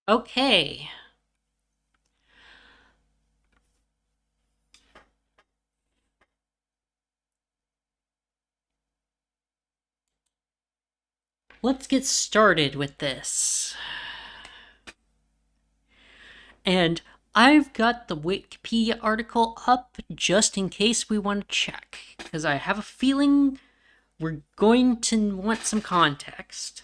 Okay. Let's get started with this. And I've got the Wikipedia article up just in case we want to check, because I have a feeling we're going to want some context.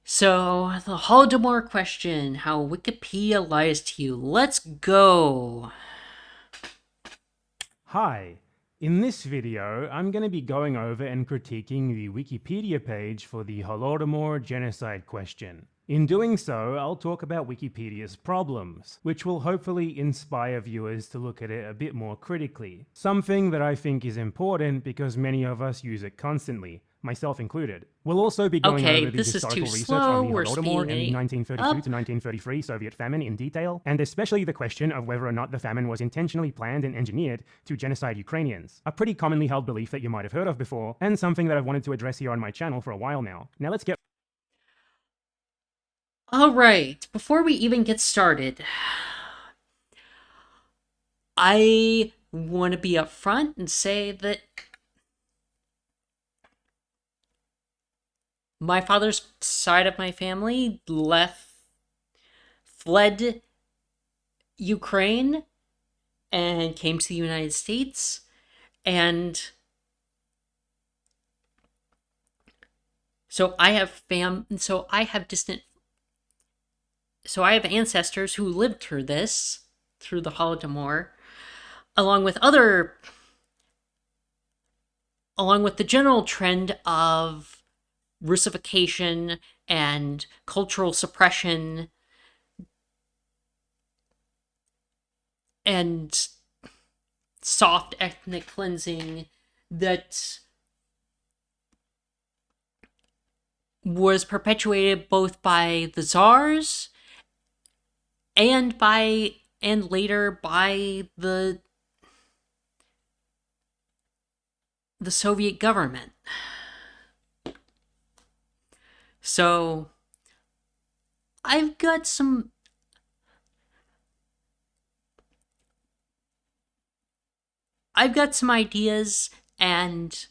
So, the Holodomor question, how Wikipedia lies to you. Let's go. Hi, in this video I'm going to be going over and critiquing the Wikipedia page for the Holodomor genocide question. In doing so, I'll talk about Wikipedia's problems, which will hopefully inspire viewers to look at it a bit more critically. Something that I think is important because many of us use it constantly, myself included. We'll also be going Okay, over the this is too historical research on slow. the We're Holodomor and the speeding 1932 up. to 1933 Soviet famine in detail, and especially the question of whether or not the famine was intentionally planned and engineered to genocide Ukrainians. A pretty commonly held belief that you might have heard of before, and something that I've wanted to address here on my channel for a while now. Now let's get All right, before we even get started, I want to be upfront and say that my father's side of my family fled Ukraine and came to the United States, and so I have ancestors who lived through the Holodomor, along with the general trend of Russification and cultural suppression and soft ethnic cleansing that was perpetuated both by the czars and later by the Soviet government. So I've got some ideas, and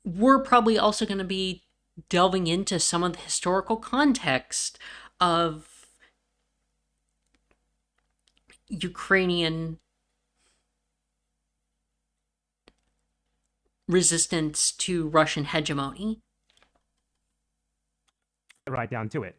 we're probably also going to be delving into some of the historical context of Ukrainian resistance to Russian hegemony. right down to it.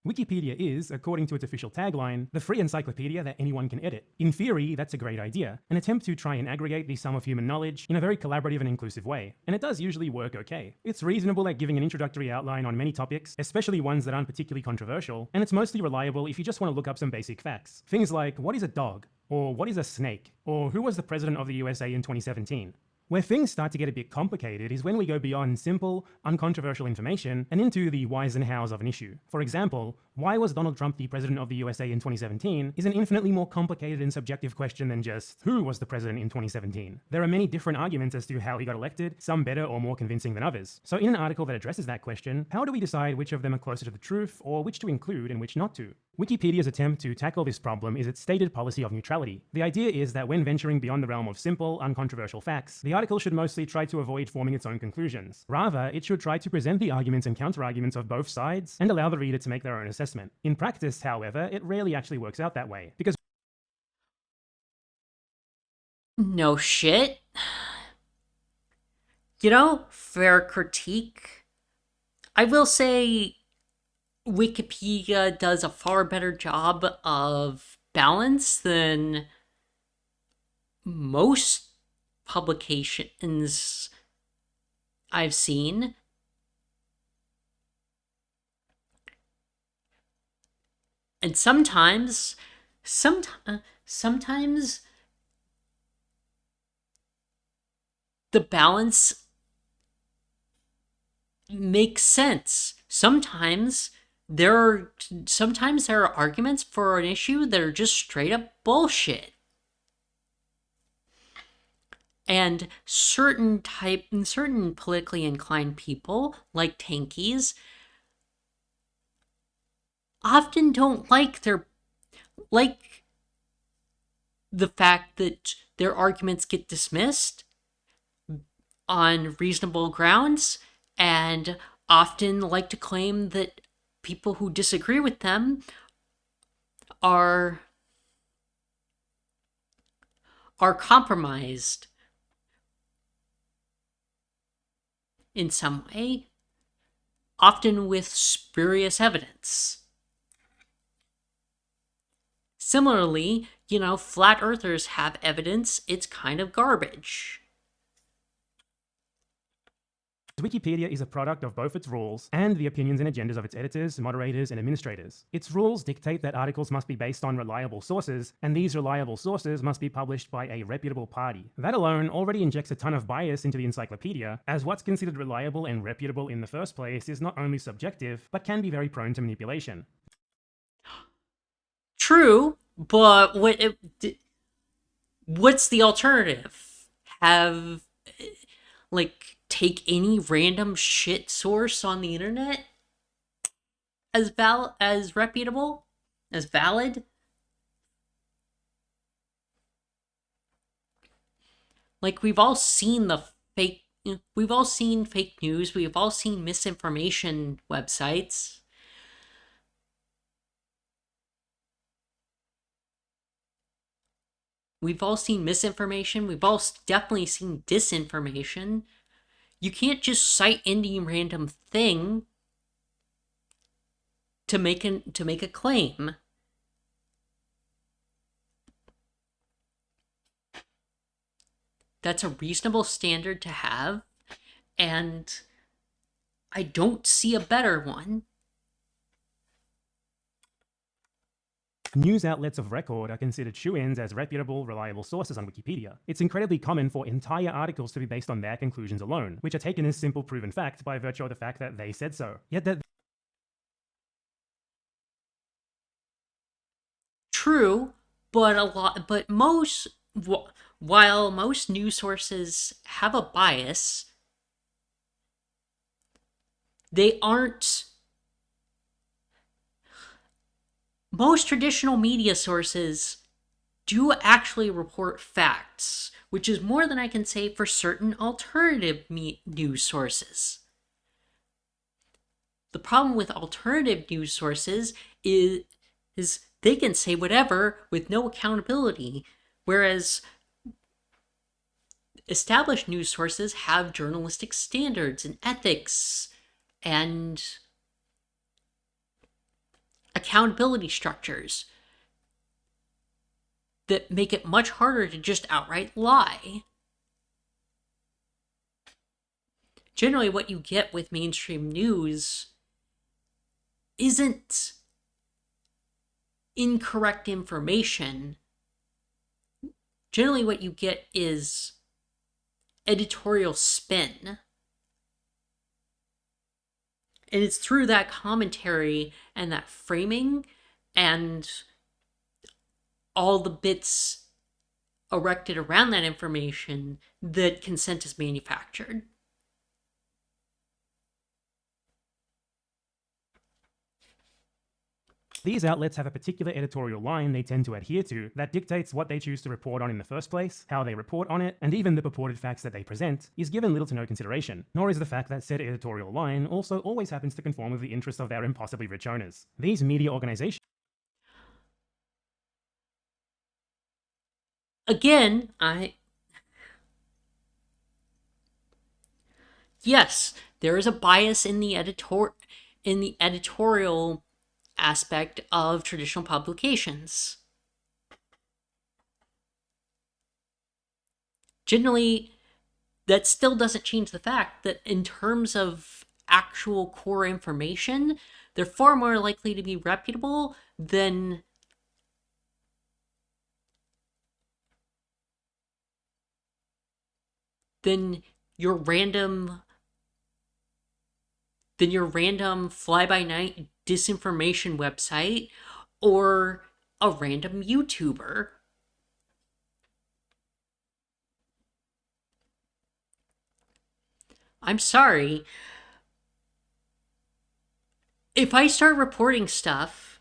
Wikipedia is, according to its official tagline, the free encyclopedia that anyone can edit. In theory, that's a great idea, an attempt to try and aggregate the sum of human knowledge in a very collaborative and inclusive way. And it does usually work okay. It's reasonable at giving an introductory outline on many topics, especially ones that aren't particularly controversial, and it's mostly reliable if you just want to look up some basic facts. Things like, what is a dog? Or what is a snake? Or who was the president of the USA in 2017? Where things start to get a bit complicated is when we go beyond simple, uncontroversial information and into the whys and hows of an issue. For example, why was Donald Trump the president of the USA in 2017 is an infinitely more complicated and subjective question than just who was the president in 2017. There are many different arguments as to how he got elected, some better or more convincing than others. So in an article that addresses that question, how do we decide which of them are closer to the truth or which to include and which not to? Wikipedia's attempt to tackle this problem is its stated policy of neutrality. The idea is that when venturing beyond the realm of simple, uncontroversial facts, the article should mostly try to avoid forming its own conclusions. Rather, it should try to present the arguments and counterarguments of both sides and allow the reader to make their own assessment. In practice, however, it rarely actually works out that way, because No shit. Fair critique. I will say Wikipedia does a far better job of balance than most publications I've seen. And sometimes the balance makes sense. Sometimes sometimes there are arguments for an issue that are just straight up bullshit. And certain politically inclined people, like tankies, often don't like the fact that their arguments get dismissed on reasonable grounds, and often like to claim that people who disagree with them are compromised in some way, often with spurious evidence. Similarly, flat earthers have evidence it's kind of garbage. Wikipedia is a product of both its rules and the opinions and agendas of its editors, moderators, and administrators. Its rules dictate that articles must be based on reliable sources, and these reliable sources must be published by a reputable party. That alone already injects a ton of bias into the encyclopedia, as what's considered reliable and reputable in the first place is not only subjective, but can be very prone to manipulation. True, but what's the alternative? Take any random shit source on the internet as reputable, as valid? We've all seen fake news, we've all seen misinformation websites. We've all seen misinformation, we've all definitely seen disinformation. You can't just cite any random thing to make a claim. That's a reasonable standard to have, and I don't see a better one. News outlets of record are considered shoo-ins as reputable, reliable sources on Wikipedia. It's incredibly common for entire articles to be based on their conclusions alone, which are taken as simple proven fact by virtue of the fact that they said so. Yet that True, but while most news sources have a bias, they aren't. Most traditional media sources do actually report facts, which is more than I can say for certain alternative news sources. The problem with alternative news sources is they can say whatever with no accountability, whereas established news sources have journalistic standards and ethics and accountability structures that make it much harder to just outright lie. Generally, what you get with mainstream news isn't incorrect information. Generally, what you get is editorial spin. And it's through that commentary and that framing and all the bits erected around that information that consent is manufactured. These outlets have a particular editorial line they tend to adhere to that dictates what they choose to report on in the first place, how they report on it, and even the purported facts that they present is given little to no consideration, nor is the fact that said editorial line also always happens to conform with the interests of their impossibly rich owners. These media organizations Again, yes, there is a bias in the editorial aspect of traditional publications. Generally, that still doesn't change the fact that in terms of actual core information, they're far more likely to be reputable than your random fly-by-night disinformation website or a random YouTuber. I'm sorry. If I start reporting stuff,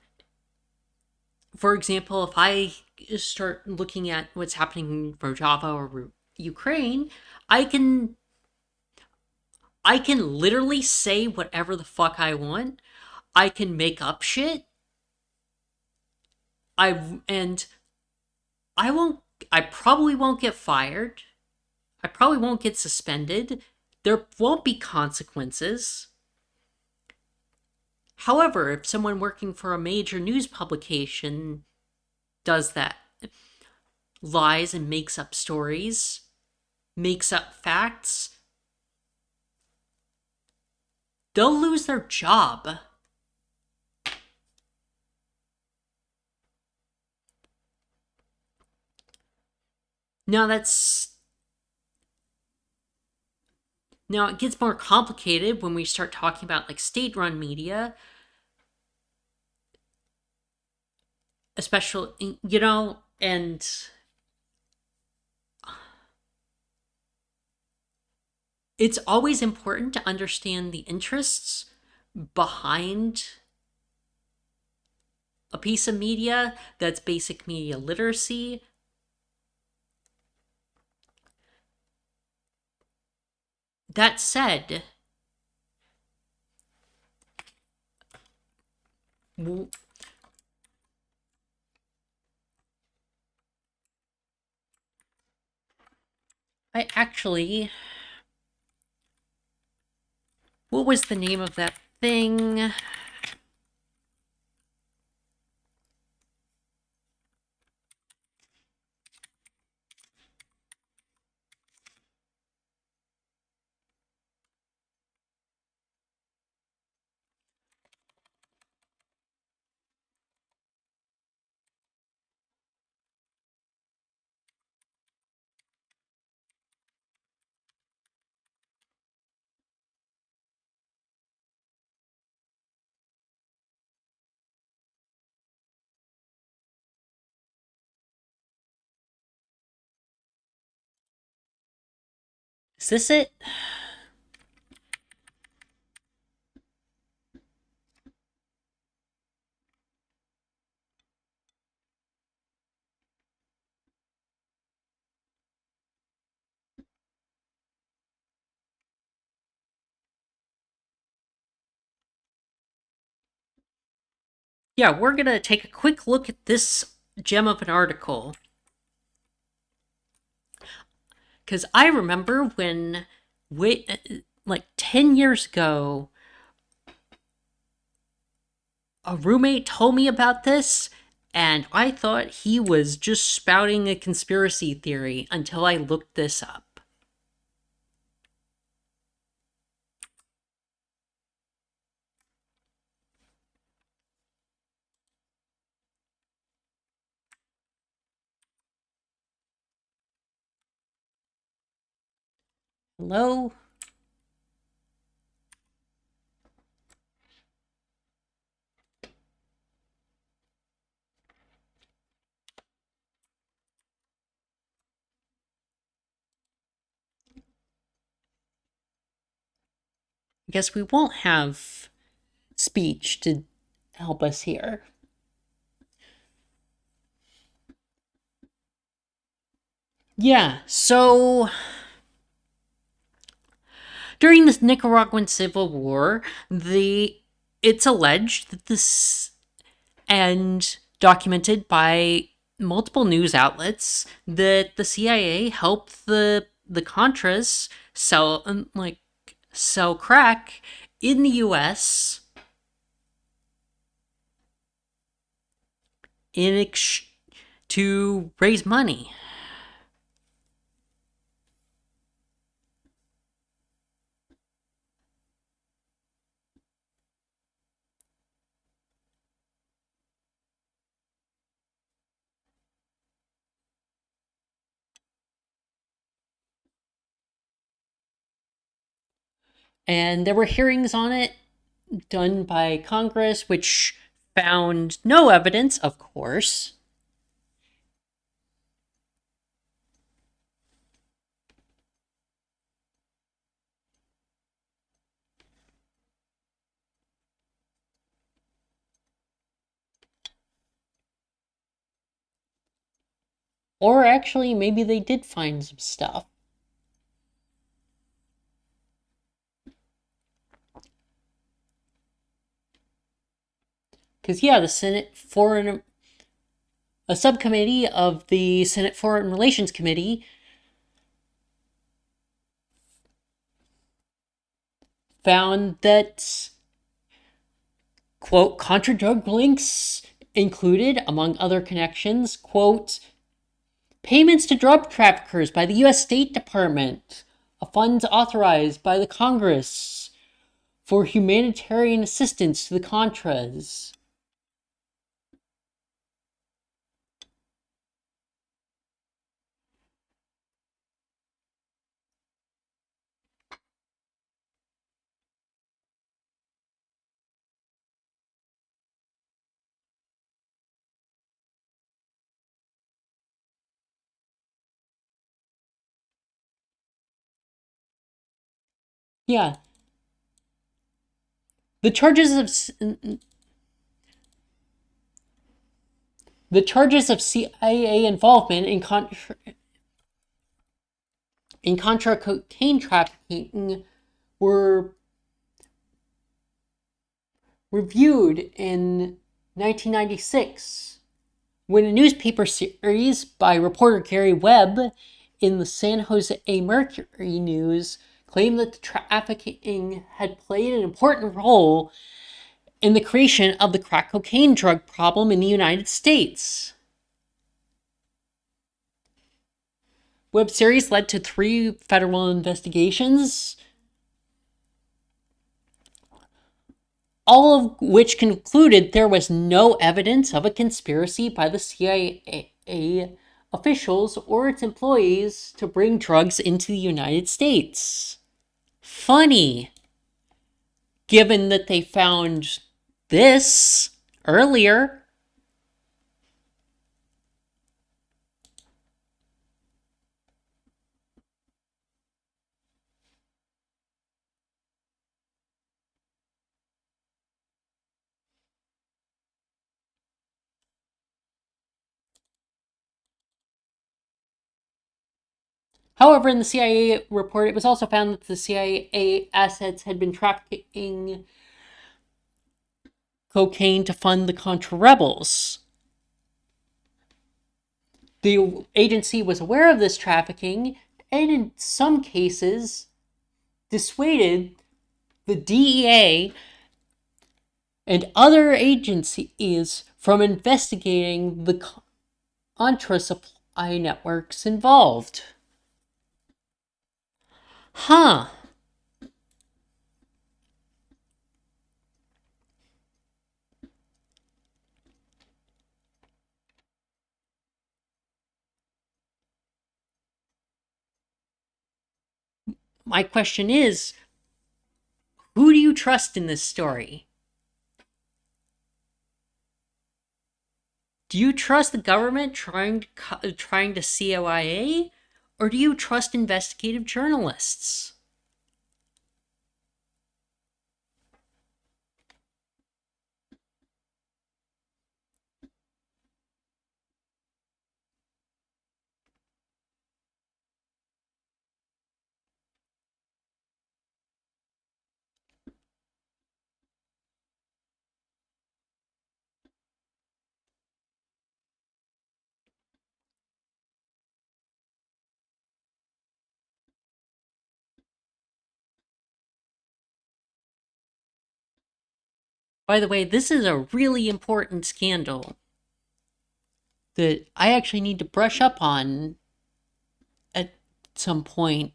for example, if I start looking at what's happening in Rojava or Ukraine, I can I can literally say whatever the fuck I want. I can make up shit. And I won't I probably won't get fired. I probably won't get suspended. There won't be consequences. However, if someone working for a major news publication does that, lies and makes up stories, makes up facts, they'll lose their job. Now it gets more complicated when we start talking about like state-run media, especially, and it's always important to understand the interests behind a piece of media. That's basic media literacy. That said, I actually, what was the name of that thing? Is this it? Yeah, we're gonna take a quick look at this gem of an article. Because I remember when, like 10 years ago, a roommate told me about this, and I thought he was just spouting a conspiracy theory until I looked this up. Hello? I guess we won't have speech to help us here. Yeah, so during the Nicaraguan Civil War, it's alleged that this, and documented by multiple news outlets, that the CIA helped the Contras sell crack in the U.S. To raise money. And there were hearings on it done by Congress, which found no evidence, of course. Or actually, maybe they did find some stuff. Because, yeah, a subcommittee of the Senate Foreign Relations Committee found that, quote, contra drug links included, among other connections, quote, payments to drug traffickers by the U.S. State Department, a fund authorized by the Congress for humanitarian assistance to the Contras. Yeah. The charges of CIA involvement in Contra cocaine trafficking were reviewed in 1996 when a newspaper series by reporter Gary Webb in the San Jose Mercury News claimed that the trafficking had played an important role in the creation of the crack cocaine drug problem in the United States. Web series led to 3 federal investigations, all of which concluded there was no evidence of a conspiracy by the CIA officials or its employees to bring drugs into the United States. Funny, given that they found this earlier. However, in the CIA report, it was also found that the CIA assets had been trafficking cocaine to fund the Contra rebels. The agency was aware of this trafficking and, in some cases, dissuaded the DEA and other agencies from investigating the Contra supply networks involved. Huh. My question is, who do you trust in this story? Do you trust the government trying to CIA, or do you trust investigative journalists? By the way, this is a really important scandal that I actually need to brush up on at some point.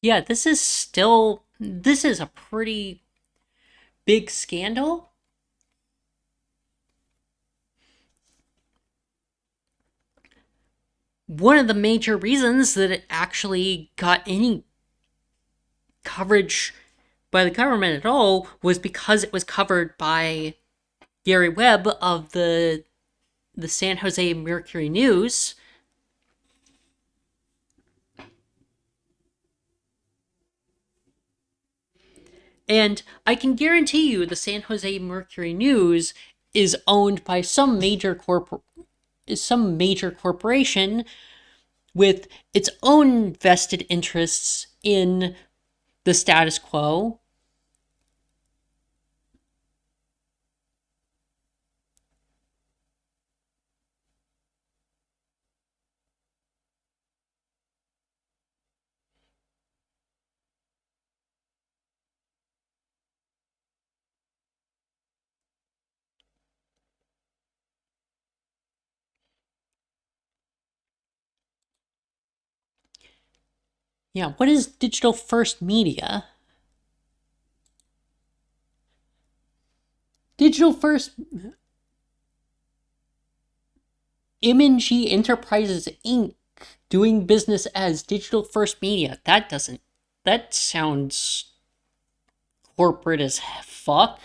Yeah, this is a pretty big scandal. One of the major reasons that it actually got any coverage by the government at all was because it was covered by Gary Webb of the San Jose Mercury News. And I can guarantee you the San Jose Mercury News is owned by some major corporation with its own vested interests in the status quo. Yeah, what is digital first media? Digital first M&G Enterprises Inc. doing business as Digital First Media. That sounds corporate as fuck.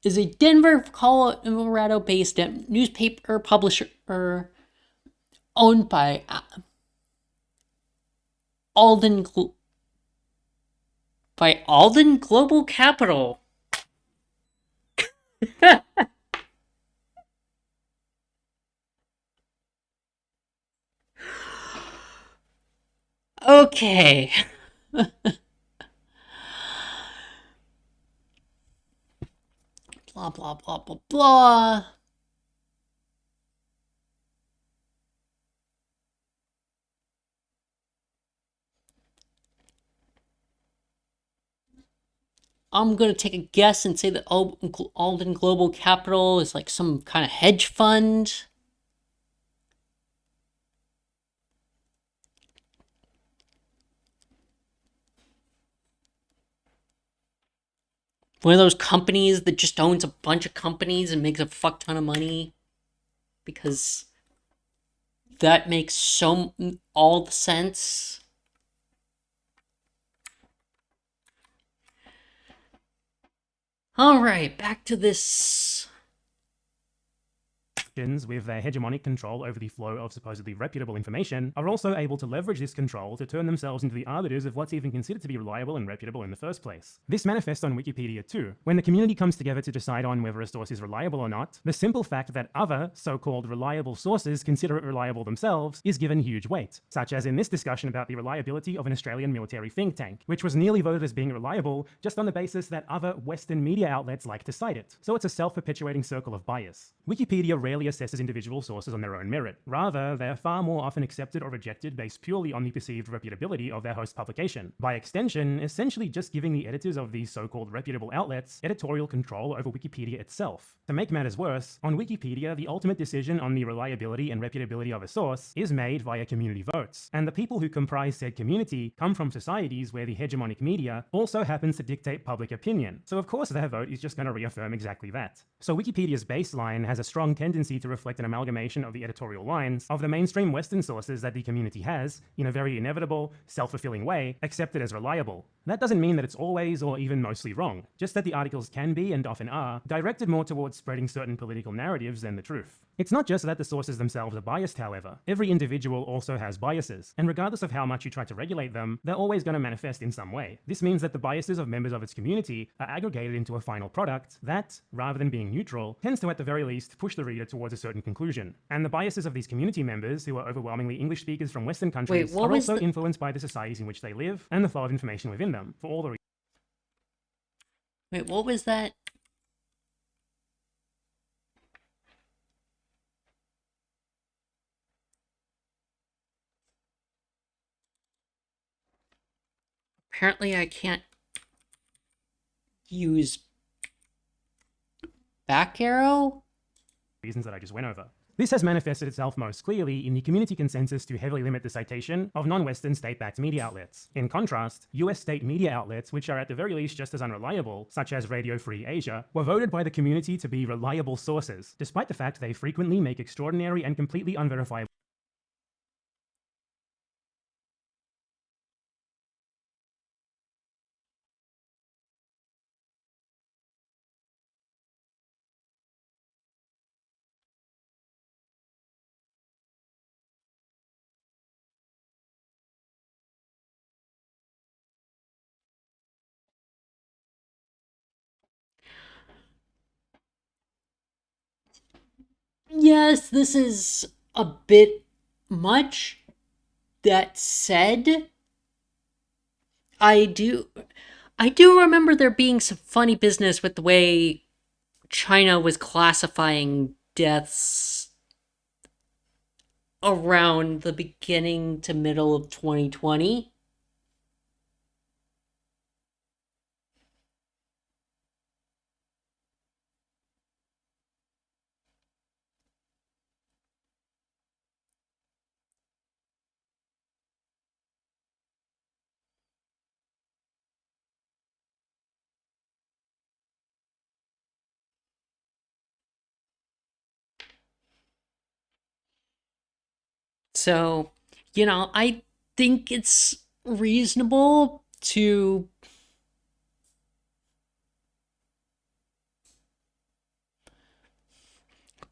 Is a Denver, Colorado based newspaper publisher owned by Alden Global Capital. Okay. Blah blah blah blah blah. I'm gonna take a guess and say that Alden Global Capital is like some kind of hedge fund. One of those companies that just owns a bunch of companies and makes a fuck ton of money. Because that makes all the sense. Alright, back to this. With their hegemonic control over the flow of supposedly reputable information are also able to leverage this control to turn themselves into the arbiters of what's even considered to be reliable and reputable in the first place. This manifests on Wikipedia too. When the community comes together to decide on whether a source is reliable or not, the simple fact that other so-called reliable sources consider it reliable themselves is given huge weight, such as in this discussion about the reliability of an Australian military think tank, which was nearly voted as being reliable just on the basis that other Western media outlets like to cite it. So it's a self-perpetuating circle of bias. Wikipedia rarely assesses individual sources on their own merit. Rather, they are far more often accepted or rejected based purely on the perceived reputability of their host publication. By extension, essentially just giving the editors of these so-called reputable outlets editorial control over Wikipedia itself. To make matters worse, on Wikipedia, the ultimate decision on the reliability and reputability of a source is made via community votes, and the people who comprise said community come from societies where the hegemonic media also happens to dictate public opinion. So of course their vote is just going to reaffirm exactly that. So Wikipedia's baseline has a strong tendency to reflect an amalgamation of the editorial lines of the mainstream Western sources that the community has, in a very inevitable, self-fulfilling way, accepted as reliable. That doesn't mean that it's always or even mostly wrong, just that the articles can be, and often are, directed more towards spreading certain political narratives than the truth. It's not just that the sources themselves are biased, however. Every individual also has biases, and regardless of how much you try to regulate them, they're always going to manifest in some way. This means that the biases of members of its community are aggregated into a final product that, rather than being neutral, tends to at the very least push the reader towards a certain conclusion. And the biases of these community members, who are overwhelmingly English speakers from Western countries, are also influenced by the societies in which they live and the flow of information within them, for all the reasons. Wait, what was that? Apparently I can't use back arrow? reasons that I just went over. This has manifested itself most clearly in the community consensus to heavily limit the citation of non-Western state-backed media outlets. In contrast, US state media outlets, which are at the very least just as unreliable, such as Radio Free Asia, were voted by the community to be reliable sources, despite the fact they frequently make extraordinary and completely unverifiable. Yes, this is a bit much. That said, I do I do remember there being some funny business with the way China was classifying deaths around the beginning to middle of 2020. So, I think it's reasonable to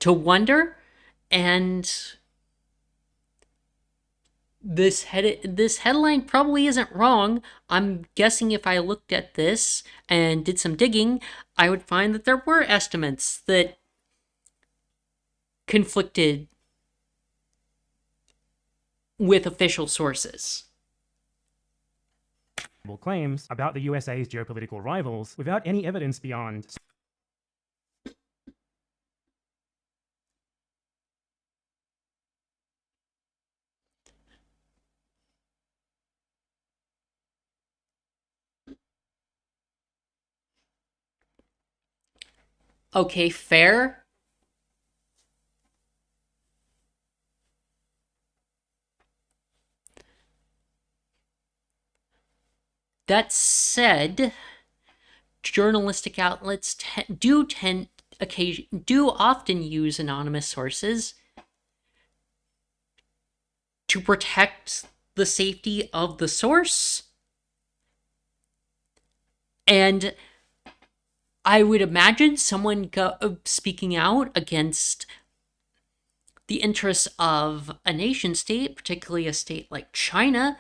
wonder, and this headline probably isn't wrong. I'm guessing if I looked at this and did some digging, I would find that there were estimates that conflicted with official sources. Claims about the USA's geopolitical rivals without any evidence beyond. Okay, fair. That said, journalistic outlets do often use anonymous sources to protect the safety of the source. And I would imagine someone speaking out against the interests of a nation state, particularly a state like China,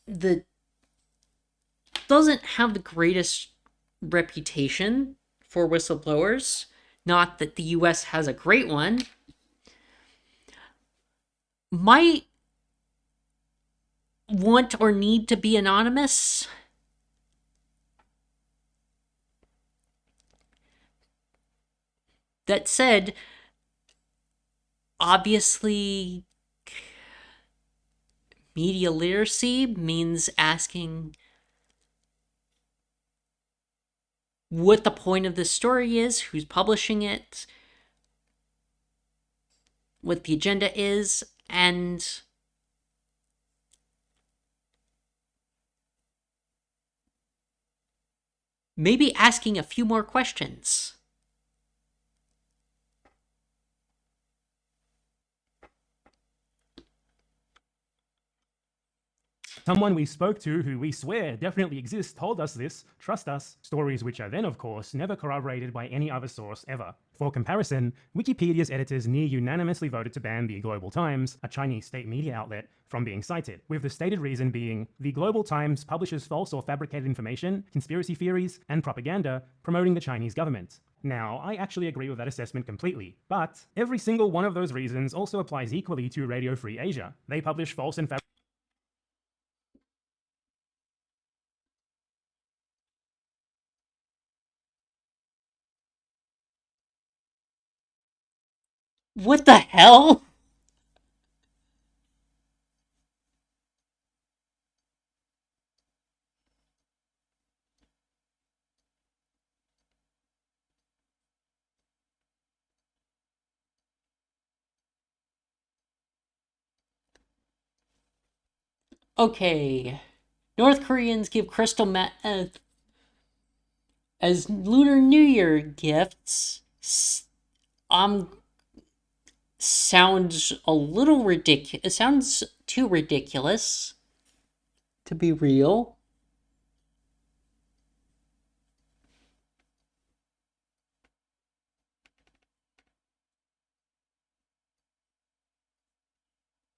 that doesn't have the greatest reputation for whistleblowers. Not that the US has a great one. Might want or need to be anonymous. That said, obviously, media literacy means asking what the point of the story is, who's publishing it, what the agenda is, and maybe asking a few more questions. Someone we spoke to, who we swear definitely exists, told us this. Trust us. Stories which are then, of course, never corroborated by any other source ever. For comparison, Wikipedia's editors near unanimously voted to ban the Global Times, a Chinese state media outlet, from being cited, with the stated reason being the Global Times publishes false or fabricated information, conspiracy theories, and propaganda promoting the Chinese government. Now, I actually agree with that assessment completely, but every single one of those reasons also applies equally to Radio Free Asia. They publish false and What the hell? Okay. North Koreans give crystal meth as Lunar New Year gifts. Um, Sounds a little ridiculous. It sounds too ridiculous to be real.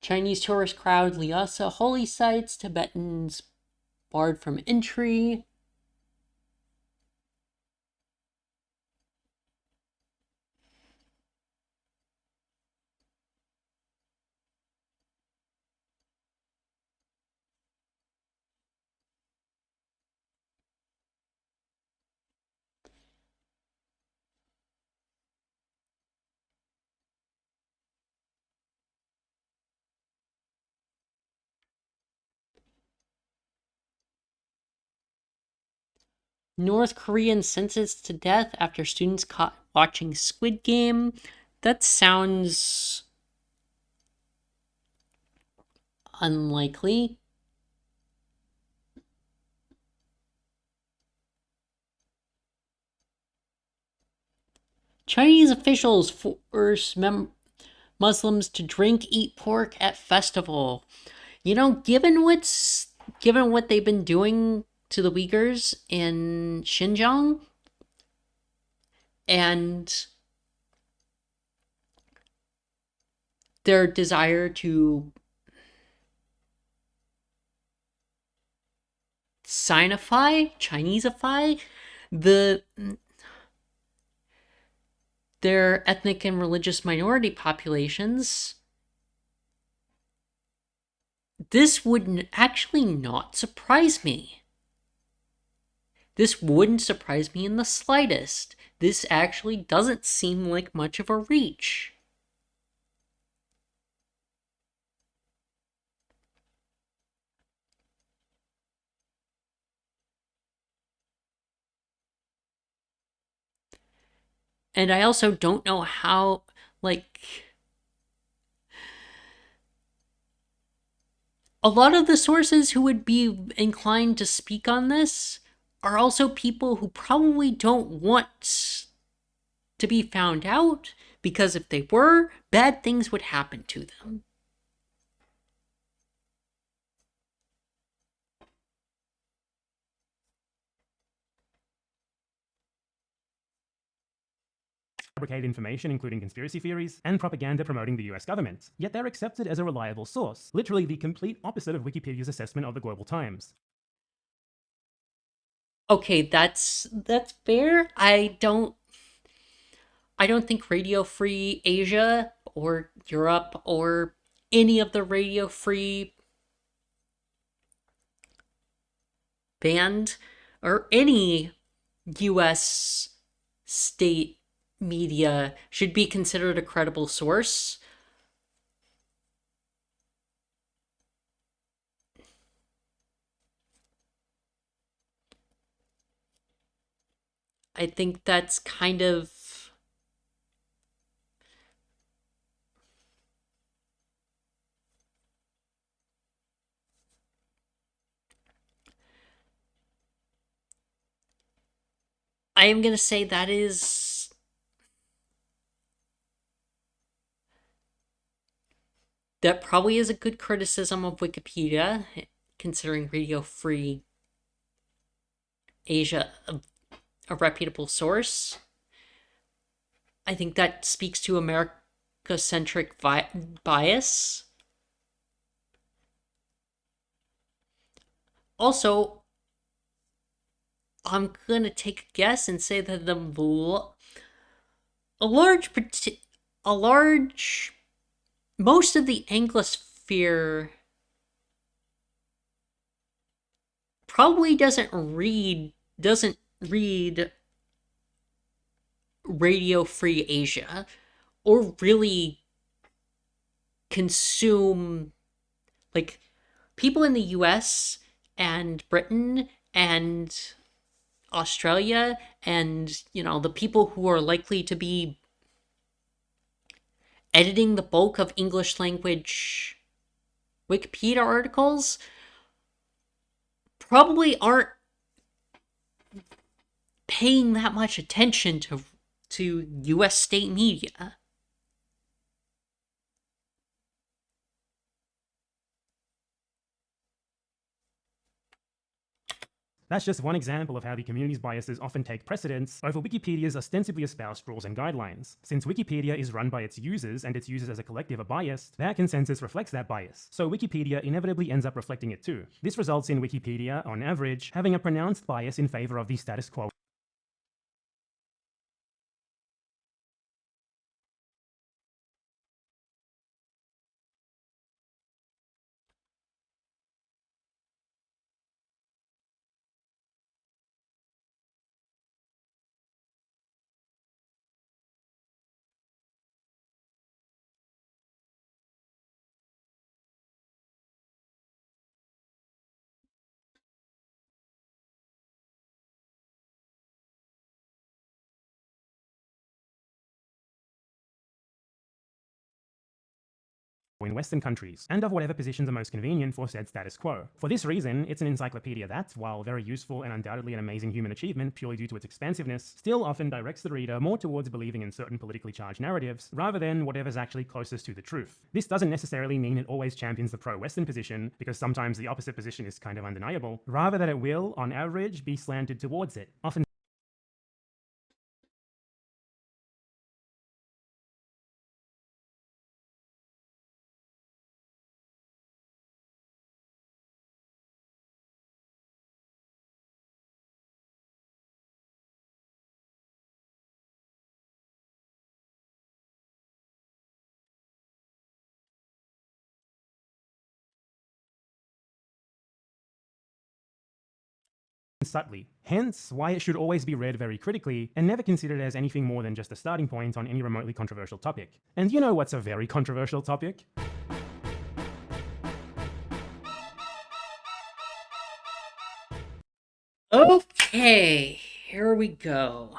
Chinese tourist crowd, Lhasa holy sites, Tibetans barred from entry. North Korean sentenced to death after students caught watching Squid Game. That sounds unlikely. Chinese officials force Muslims to drink, eat pork at festival. Given what they've been doing to the Uyghurs in Xinjiang and their desire to Chineseify the their ethnic and religious minority populations, this would actually not surprise me. This wouldn't surprise me in the slightest. This actually doesn't seem like much of a reach. And I also don't know how, like, a lot of the sources who would be inclined to speak on this are also people who probably don't want to be found out, because if they were, bad things would happen to them. Fabricate information, including conspiracy theories, and propaganda promoting the US government. Yet they're accepted as a reliable source, literally the complete opposite of Wikipedia's assessment of the global times. Okay, that's fair. I don't think Radio Free Asia or Europe or any of the Radio Free band or any US state media should be considered a credible source. I think that's kind of I am going to say that probably is a good criticism of Wikipedia, considering Radio Free Asia a reputable source. I think that speaks to America centric bias. Also, I'm gonna take a guess and say that a large a large most of the Anglosphere probably doesn't read Radio Free Asia or really consume, like, people in the US and Britain and Australia and, the people who are likely to be editing the bulk of English language Wikipedia articles probably aren't paying that much attention to US state media. That's just one example of how the community's biases often take precedence over Wikipedia's ostensibly espoused rules and guidelines. Since Wikipedia is run by its users and its users as a collective are biased, their consensus reflects that bias. So Wikipedia inevitably ends up reflecting it too. This results in Wikipedia, on average, having a pronounced bias in favor of the status quo. In Western countries, and of whatever positions are most convenient for said status quo. For this reason, it's an encyclopedia that, while very useful and undoubtedly an amazing human achievement purely due to its expansiveness, still often directs the reader more towards believing in certain politically charged narratives, rather than whatever's actually closest to the truth. This doesn't necessarily mean it always champions the pro-Western position, because sometimes the opposite position is kind of undeniable, rather that it will, on average, be slanted towards it, often subtly. Hence, why it should always be read very critically and never considered as anything more than just a starting point on any remotely controversial topic. And you know what's a very controversial topic? Okay, here we go.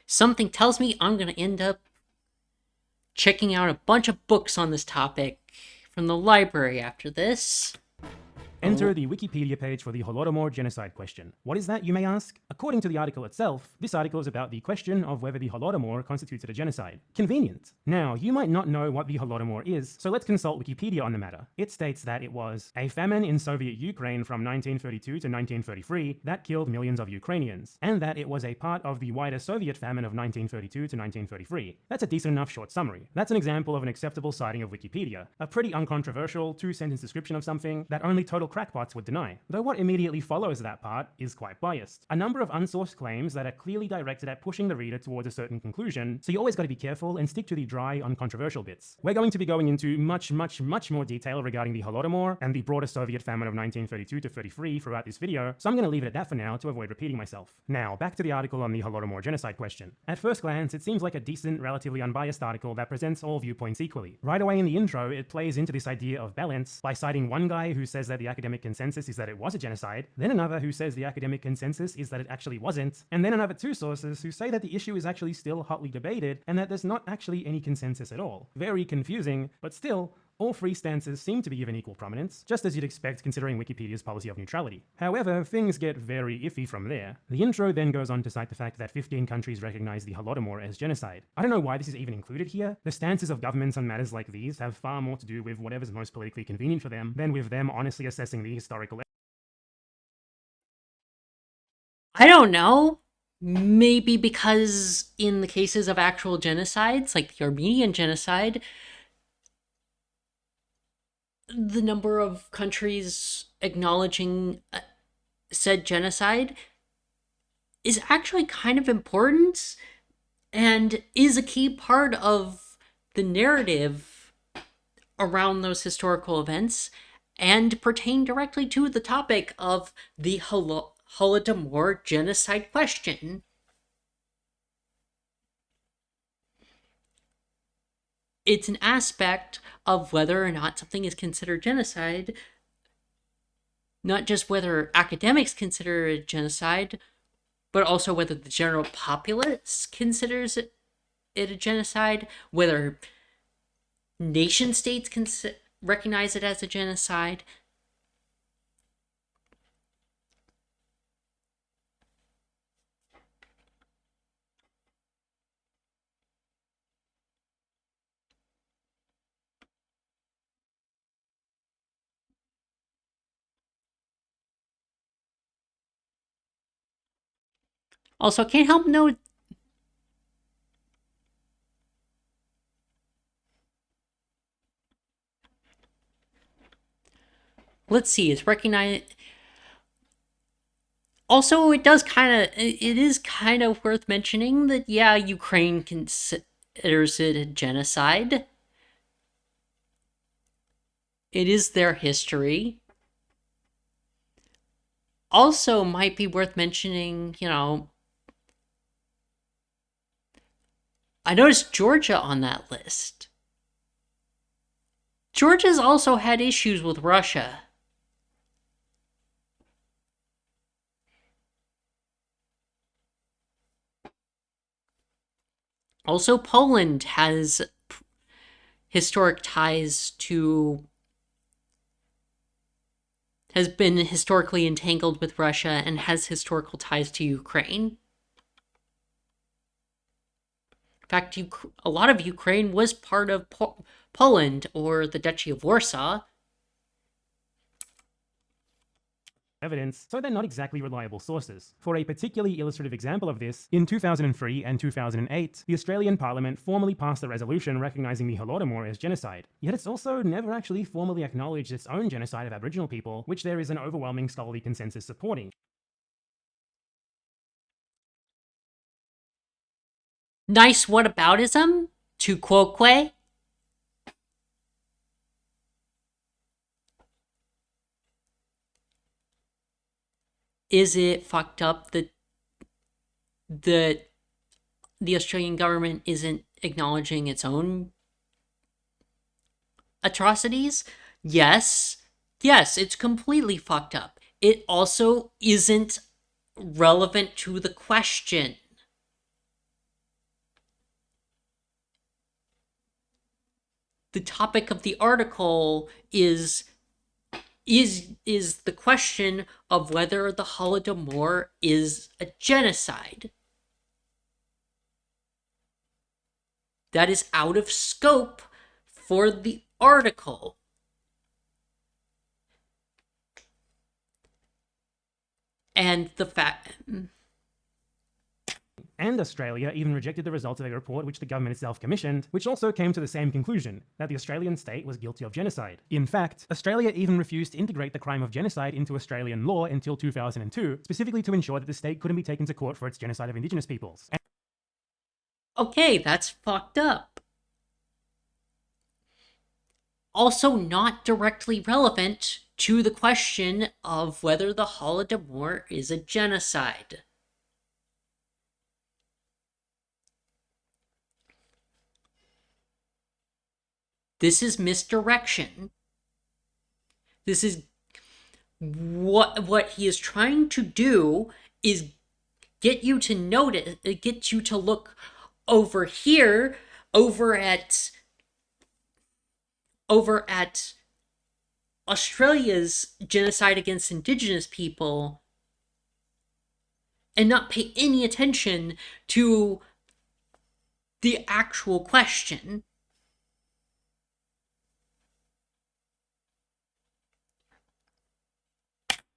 Something tells me I'm going to end up checking out a bunch of books on this topic from the library after this. Enter the Wikipedia page for the Holodomor genocide question. What is that, you may ask? According to the article itself, this article is about the question of whether the Holodomor constituted a genocide. Convenient. Now, you might not know what the Holodomor is, so let's consult Wikipedia on the matter. It states that it was a famine in Soviet Ukraine from 1932 to 1933 that killed millions of Ukrainians, and that it was a part of the wider Soviet famine of 1932 to 1933. That's a decent enough short summary. That's an example of an acceptable citing of Wikipedia. A pretty uncontroversial two-sentence description of something that only total crackpots would deny, though what immediately follows that part is quite biased. A number of unsourced claims that are clearly directed at pushing the reader towards a certain conclusion, so you always got to be careful and stick to the dry, uncontroversial bits. We're going to be going into much more detail regarding the Holodomor and the broader Soviet famine of 1932 to 33 throughout this video, so I'm going to leave it at that for now to avoid repeating myself. Now, back to the article on the Holodomor genocide question. At first glance, it seems like a decent, relatively unbiased article that presents all viewpoints equally. Right away in the intro, it plays into this idea of balance by citing one guy who says that the academic consensus is that it was a genocide, then another who says the academic consensus is that it actually wasn't, and then another two sources who say that the issue is actually still hotly debated and that there's not actually any consensus at all. Very confusing, but still, all three stances seem to be given equal prominence, just as you'd expect considering Wikipedia's policy of neutrality. However, things get very iffy from there. The intro then goes on to cite the fact that 15 countries recognize the Holodomor as genocide. I don't know why this is even included here. The stances of governments on matters like these have far more to do with whatever's most politically convenient for them than with them honestly assessing the historical. I don't know. Maybe because in the cases of actual genocides, like the Armenian genocide, the number of countries acknowledging said genocide is actually kind of important and is a key part of the narrative around those historical events and pertain directly to the topic of the Holodomor genocide question. It's an aspect of whether or not something is considered genocide, not just whether academics consider it genocide, but also whether the general populace considers it a genocide, whether nation states can recognize it as a genocide. Also, can't help note. Let's see, it's recognized. Also, it is kind of worth mentioning that, yeah, Ukraine considers it a genocide. It is their history. Also, might be worth mentioning, I noticed Georgia on that list. Georgia's also had issues with Russia. Also, Poland has historic ties to. Has been historically entangled with Russia and has historical ties to Ukraine. In fact, a lot of Ukraine was part of Poland or the Duchy of Warsaw. Evidence, so they're not exactly reliable sources. For a particularly illustrative example of this, in 2003 and 2008, the Australian Parliament formally passed a resolution recognising the Holodomor as genocide. Yet it's also never actually formally acknowledged its own genocide of Aboriginal people, which there is an overwhelming scholarly consensus supporting. Nice whataboutism, to quoque. Is it fucked up that the Australian government isn't acknowledging its own atrocities? Yes. Yes, it's completely fucked up. It also isn't relevant to the question. The topic of the article is the question of whether the Holodomor is a genocide. That is out of scope for the article. And the fact. And Australia even rejected the results of a report which the government itself commissioned, which also came to the same conclusion, that the Australian state was guilty of genocide. In fact, Australia even refused to integrate the crime of genocide into Australian law until 2002, specifically to ensure that the state couldn't be taken to court for its genocide of Indigenous peoples. Okay, that's fucked up. Also not directly relevant to the question of whether the Holodomor is a genocide. This is misdirection. This is what he is trying to do is get you to notice, get you to look over here, over at Australia's genocide against Indigenous people, and not pay any attention to the actual question.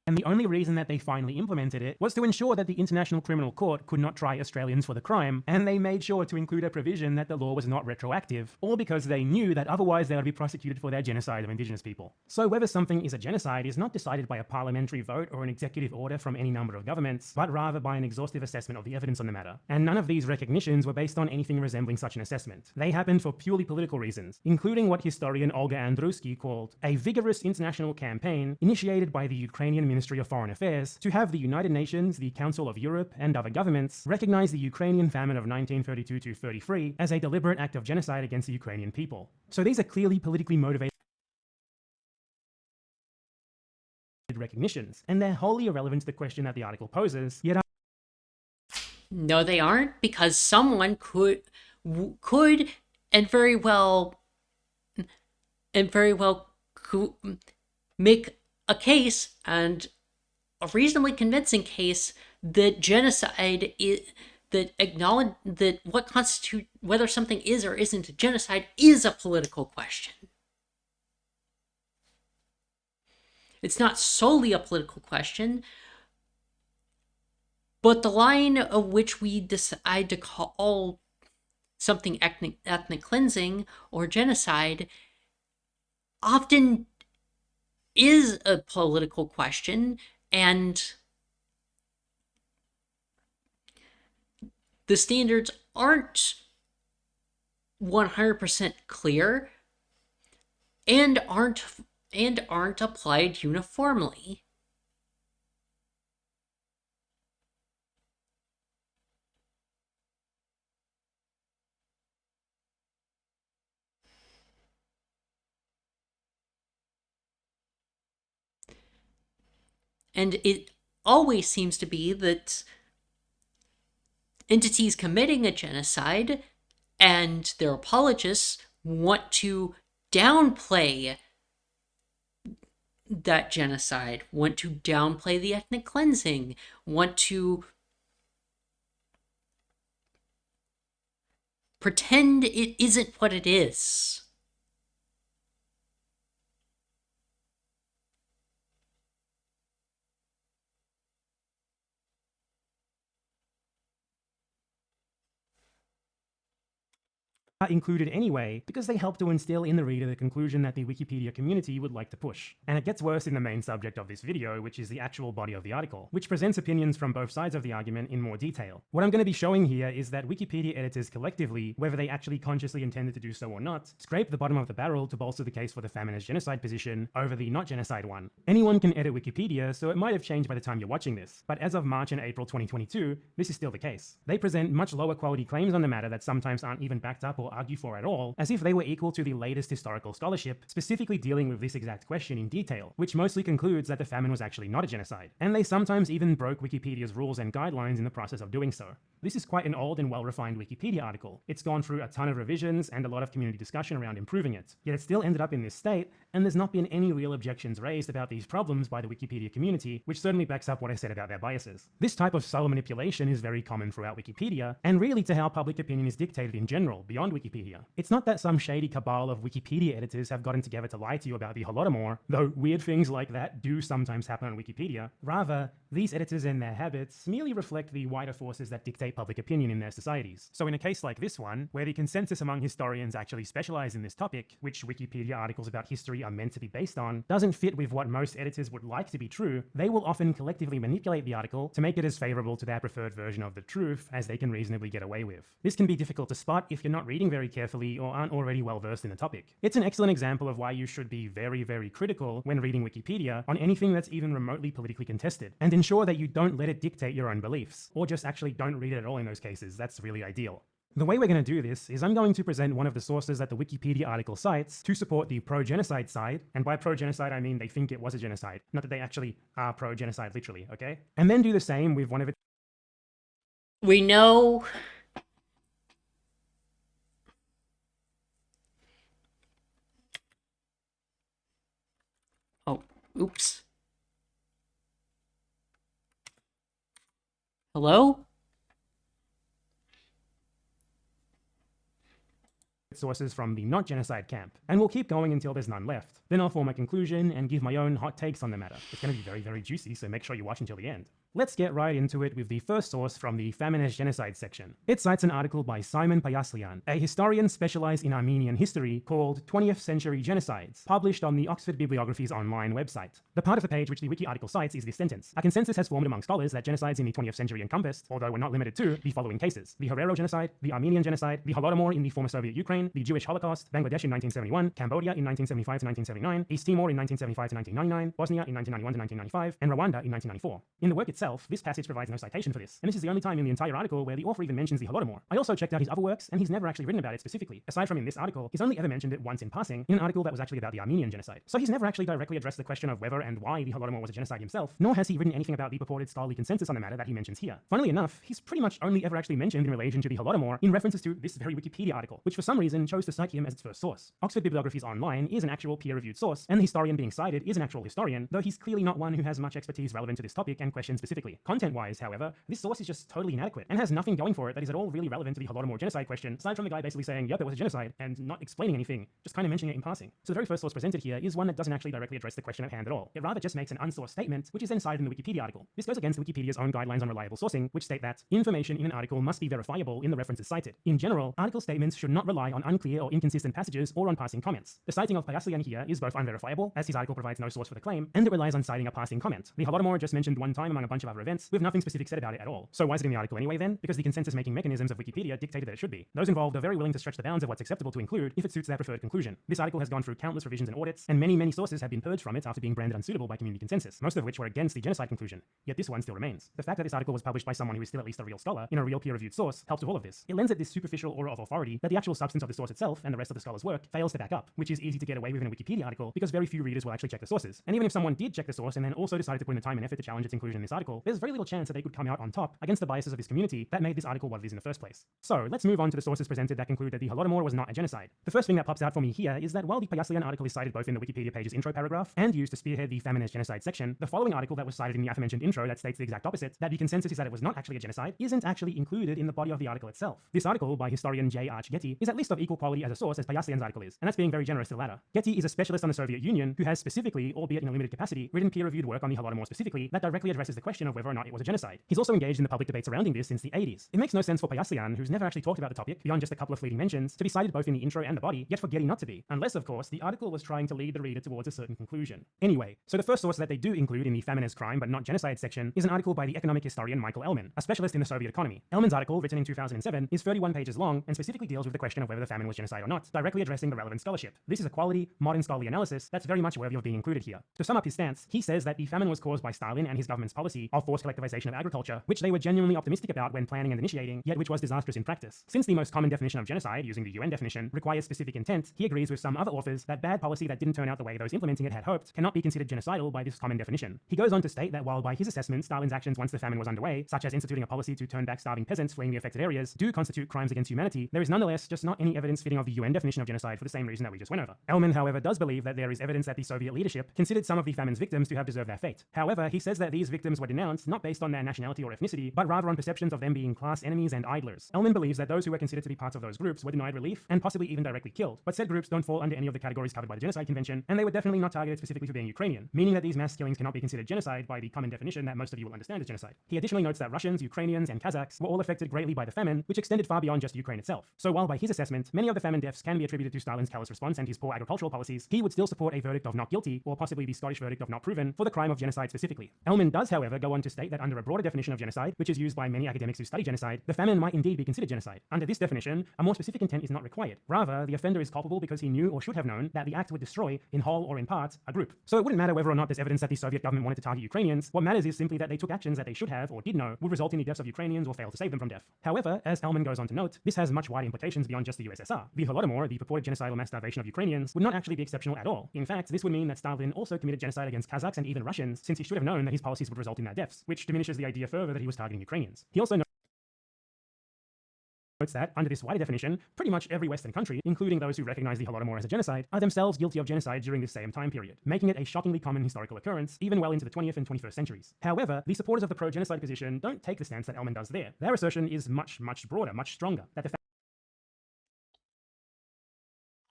And the only reason that they finally implemented it was to ensure that the International Criminal Court could not try Australians for the crime, and they made sure to include a provision that the law was not retroactive, all because they knew that otherwise they would be prosecuted for their genocide of Indigenous people. So whether something is a genocide is not decided by a parliamentary vote or an executive order from any number of governments, but rather by an exhaustive assessment of the evidence on the matter. And none of these recognitions were based on anything resembling such an assessment. They happened for purely political reasons, including what historian Olga Andruski called a vigorous international campaign initiated by the Ukrainian Ministry of Foreign Affairs to have the United Nations, the Council of Europe, and other governments recognize the Ukrainian famine of 1932-33 as a deliberate act of genocide against the Ukrainian people. So these are clearly politically motivated recognitions, and they're wholly irrelevant to the question that the article poses, yet No, they aren't, because someone could and very well and very well make a case, and a reasonably convincing case, that genocide is, that acknowledge that what constitutes whether something is or isn't a genocide is a political question. It's not solely a political question, but the line of which we decide to call something ethnic cleansing or genocide often is a political question, and the standards aren't 100% clear and aren't applied uniformly. And it always seems to be that entities committing a genocide and their apologists want to downplay that genocide, want to downplay the ethnic cleansing, want to pretend it isn't what it is. Are included anyway because they help to instill in the reader the conclusion that the Wikipedia community would like to push. And it gets worse in the main subject of this video, which is the actual body of the article, which presents opinions from both sides of the argument in more detail. What I'm going to be showing here is that Wikipedia editors collectively, whether they actually consciously intended to do so or not, scrape the bottom of the barrel to bolster the case for the famine as genocide position over the not genocide one. Anyone can edit Wikipedia, so it might have changed by the time you're watching this, but as of March and April 2022, this is still the case. They present much lower quality claims on the matter that sometimes aren't even backed up or argue for at all, as if they were equal to the latest historical scholarship, specifically dealing with this exact question in detail, which mostly concludes that the famine was actually not a genocide. And they sometimes even broke Wikipedia's rules and guidelines in the process of doing so. This is quite an old and well-refined Wikipedia article. It's gone through a ton of revisions and a lot of community discussion around improving it, yet it still ended up in this state, and there's not been any real objections raised about these problems by the Wikipedia community, which certainly backs up what I said about their biases. This type of subtle manipulation is very common throughout Wikipedia, and really to how public opinion is dictated in general, beyond Wikipedia. It's not that some shady cabal of Wikipedia editors have gotten together to lie to you about the Holodomor, though weird things like that do sometimes happen on Wikipedia. Rather, these editors and their habits merely reflect the wider forces that dictate public opinion in their societies. So in a case like this one, where the consensus among historians actually specialize in this topic, which Wikipedia articles about history are meant to be based on, doesn't fit with what most editors would like to be true, they will often collectively manipulate the article to make it as favorable to their preferred version of the truth as they can reasonably get away with. This can be difficult to spot if you're not reading very carefully or aren't already well versed in the topic. It's an excellent example of why you should be very, very critical when reading Wikipedia on anything that's even remotely politically contested, and ensure that you don't let it dictate your own beliefs, or just actually don't read it at all in those cases. That's really ideal. The way we're going to do this is I'm going to present one of the sources that the Wikipedia article cites to support the pro-genocide side, and by pro-genocide I mean they think it was a genocide, not that they actually are pro-genocide literally, okay? And then do the same with one of its... We know... Oh, oops. Hello? sources from the not genocide camp, and we'll keep going until there's none left. Then I'll form a conclusion and give my own hot takes on the matter. It's going to be very, very juicy, so make sure you watch until the end. Let's get right into it with the first source from the famine as genocide section. It cites an article by Simon Payaslian, a historian specialized in Armenian history, called 20th Century Genocides, published on the Oxford Bibliography's online website. The part of the page which the wiki article cites is this sentence: a consensus has formed among scholars that genocides in the 20th century encompassed, although were not limited to, the following cases: the Herero genocide, the Armenian genocide, the Holodomor in the former Soviet Ukraine, the Jewish Holocaust, Bangladesh in 1971, Cambodia in 1975 to 1979, East Timor in 1975 to 1999, Bosnia in 1991 to 1995, and Rwanda in 1994. In the work itself, itself, this passage provides no citation for this, and this is the only time in the entire article where the author even mentions the Holodomor. I also checked out his other works, and he's never actually written about it specifically. Aside from in this article, he's only ever mentioned it once in passing, in an article that was actually about the Armenian genocide. So he's never actually directly addressed the question of whether and why the Holodomor was a genocide himself, nor has he written anything about the purported scholarly consensus on the matter that he mentions here. Funnily enough, he's pretty much only ever actually mentioned in relation to the Holodomor in references to this very Wikipedia article, which for some reason chose to cite him as its first source. Oxford Bibliographies Online is an actual peer-reviewed source, and the historian being cited is an actual historian, though he's clearly not one who has much expertise relevant to this topic and question specifically. Content-wise, however, this source is just totally inadequate and has nothing going for it that is at all really relevant to the Holodomor genocide question, aside from the guy basically saying, yep, it was a genocide, and not explaining anything, just kind of mentioning it in passing. So the very first source presented here is one that doesn't actually directly address the question at hand at all. It rather just makes an unsourced statement, which is then cited in the Wikipedia article. This goes against Wikipedia's own guidelines on reliable sourcing, which state that information in an article must be verifiable in the references cited. In general, article statements should not rely on unclear or inconsistent passages or on passing comments. The citing of Payaslian here is both unverifiable, as his article provides no source for the claim, and it relies on citing a passing comment. The Holodomor just mentioned one time among a bunch of other events, with nothing specific said about it at all. So why is it in the article anyway then? Because the consensus-making mechanisms of Wikipedia dictated that it should be. Those involved are very willing to stretch the bounds of what's acceptable to include if it suits their preferred conclusion. This article has gone through countless revisions and audits, and many sources have been purged from it after being branded unsuitable by community consensus, most of which were against the genocide conclusion. Yet this one still remains. The fact that this article was published by someone who is still at least a real scholar in a real peer-reviewed source helps with all of this. It lends it this superficial aura of authority that the actual substance of the source itself and the rest of the scholar's work fails to back up, which is easy to get away with in a Wikipedia article because very few readers will actually check the sources. And even if someone did check the source and then also decided to put in the time and effort to challenge its inclusion in this article, there's very little chance that they could come out on top against the biases of this community that made this article what it is in the first place. So let's move on to the sources presented that conclude that the Holodomor was not a genocide. The first thing that pops out for me here is that while the Payaslian article is cited both in the Wikipedia page's intro paragraph and used to spearhead the BadEmpanada's genocide section, the following article that was cited in the aforementioned intro that states the exact opposite, that the consensus is that it was not actually a genocide, isn't actually included in the body of the article itself. This article by historian J. Arch Getty is at least of equal quality as a source as Payaslian's article is, and that's being very generous to the latter. Getty is a specialist on the Soviet Union who has specifically, albeit in a limited capacity, written peer-reviewed work on the Holodomor specifically that directly addresses the question of whether or not it was a genocide. He's also engaged in the public debate surrounding this since the 80s. It makes no sense for Payaslian, who's never actually talked about the topic beyond just a couple of fleeting mentions, to be cited both in the intro and the body, yet for Getty not to be, unless of course the article was trying to lead the reader towards a certain conclusion. Anyway, so the first source that they do include in the BadEmpanada's crime but not genocide section is an article by the economic historian Michael Ellman, a specialist in the Soviet economy. Ellman's article, written in 2007, is 31 pages long and specifically deals with the question of whether the famine was genocide or not, directly addressing the relevant scholarship. This is a quality, modern scholarly analysis that's very much worthy of being included here. To sum up his stance, he says that the famine was caused by Stalin and his government's policy of forced collectivization of agriculture, which they were genuinely optimistic about when planning and initiating, yet which was disastrous in practice. Since the most common definition of genocide, using the UN definition, requires specific intent, he agrees with some other authors that bad policy that didn't turn out the way those implementing it had hoped cannot be considered genocidal by this common definition. He goes on to state that while by his assessment Stalin's actions once the famine was underway, such as instituting a policy to turn back starving peasants fleeing the affected areas, do constitute crimes against humanity, there is nonetheless just not any evidence fitting of the UN definition of genocide for the same reason that we just went over. Ellman, however, does believe that there is evidence that the Soviet leadership considered some of the famine's victims to have deserved their fate. However, he says that these victims were denounced not based on their nationality or ethnicity, but rather on perceptions of them being class enemies and idlers. Ellman believes that those who were considered to be parts of those groups were denied relief and possibly even directly killed, but said groups don't fall under any of the categories covered by the Genocide Convention, and they were definitely not targeted specifically for being Ukrainian, meaning that these mass killings cannot be considered genocide by the common definition that most of you will understand as genocide. He additionally notes that Russians, Ukrainians, and Kazakhs were all affected greatly by the famine, which extended far beyond just Ukraine itself. So while by his assessment, many of the famine deaths can be attributed to Stalin's callous response and his poor agricultural policies, he would still support a verdict of not guilty, or possibly the Scottish verdict of not proven, for the crime of genocide specifically. Ellman does, however, go on to state that under a broader definition of genocide, which is used by many academics who study genocide, the famine might indeed be considered genocide. Under this definition, a more specific intent is not required. Rather, the offender is culpable because he knew or should have known that the act would destroy, in whole or in part, a group. So it wouldn't matter whether or not there's evidence that the Soviet government wanted to target Ukrainians. What matters is simply that they took actions that they should have or did know would result in the deaths of Ukrainians or fail to save them from death. However, as Ellman goes on to note, this has much wider implications beyond just the USSR. The Holodomor, the purported genocidal mass starvation of Ukrainians, would not actually be exceptional at all. In fact, this would mean that Stalin also committed genocide against Kazakhs and even Russians, since he should have known that his policies would result in their deaths, which diminishes the idea further that he was targeting Ukrainians. He also notes that, under this wider definition, pretty much every Western country, including those who recognize the Holodomor as a genocide, are themselves guilty of genocide during this same time period, making it a shockingly common historical occurrence, even well into the 20th and 21st centuries. However, the supporters of the pro-genocide position don't take the stance that Ellman does there. Their assertion is much broader, much stronger, that the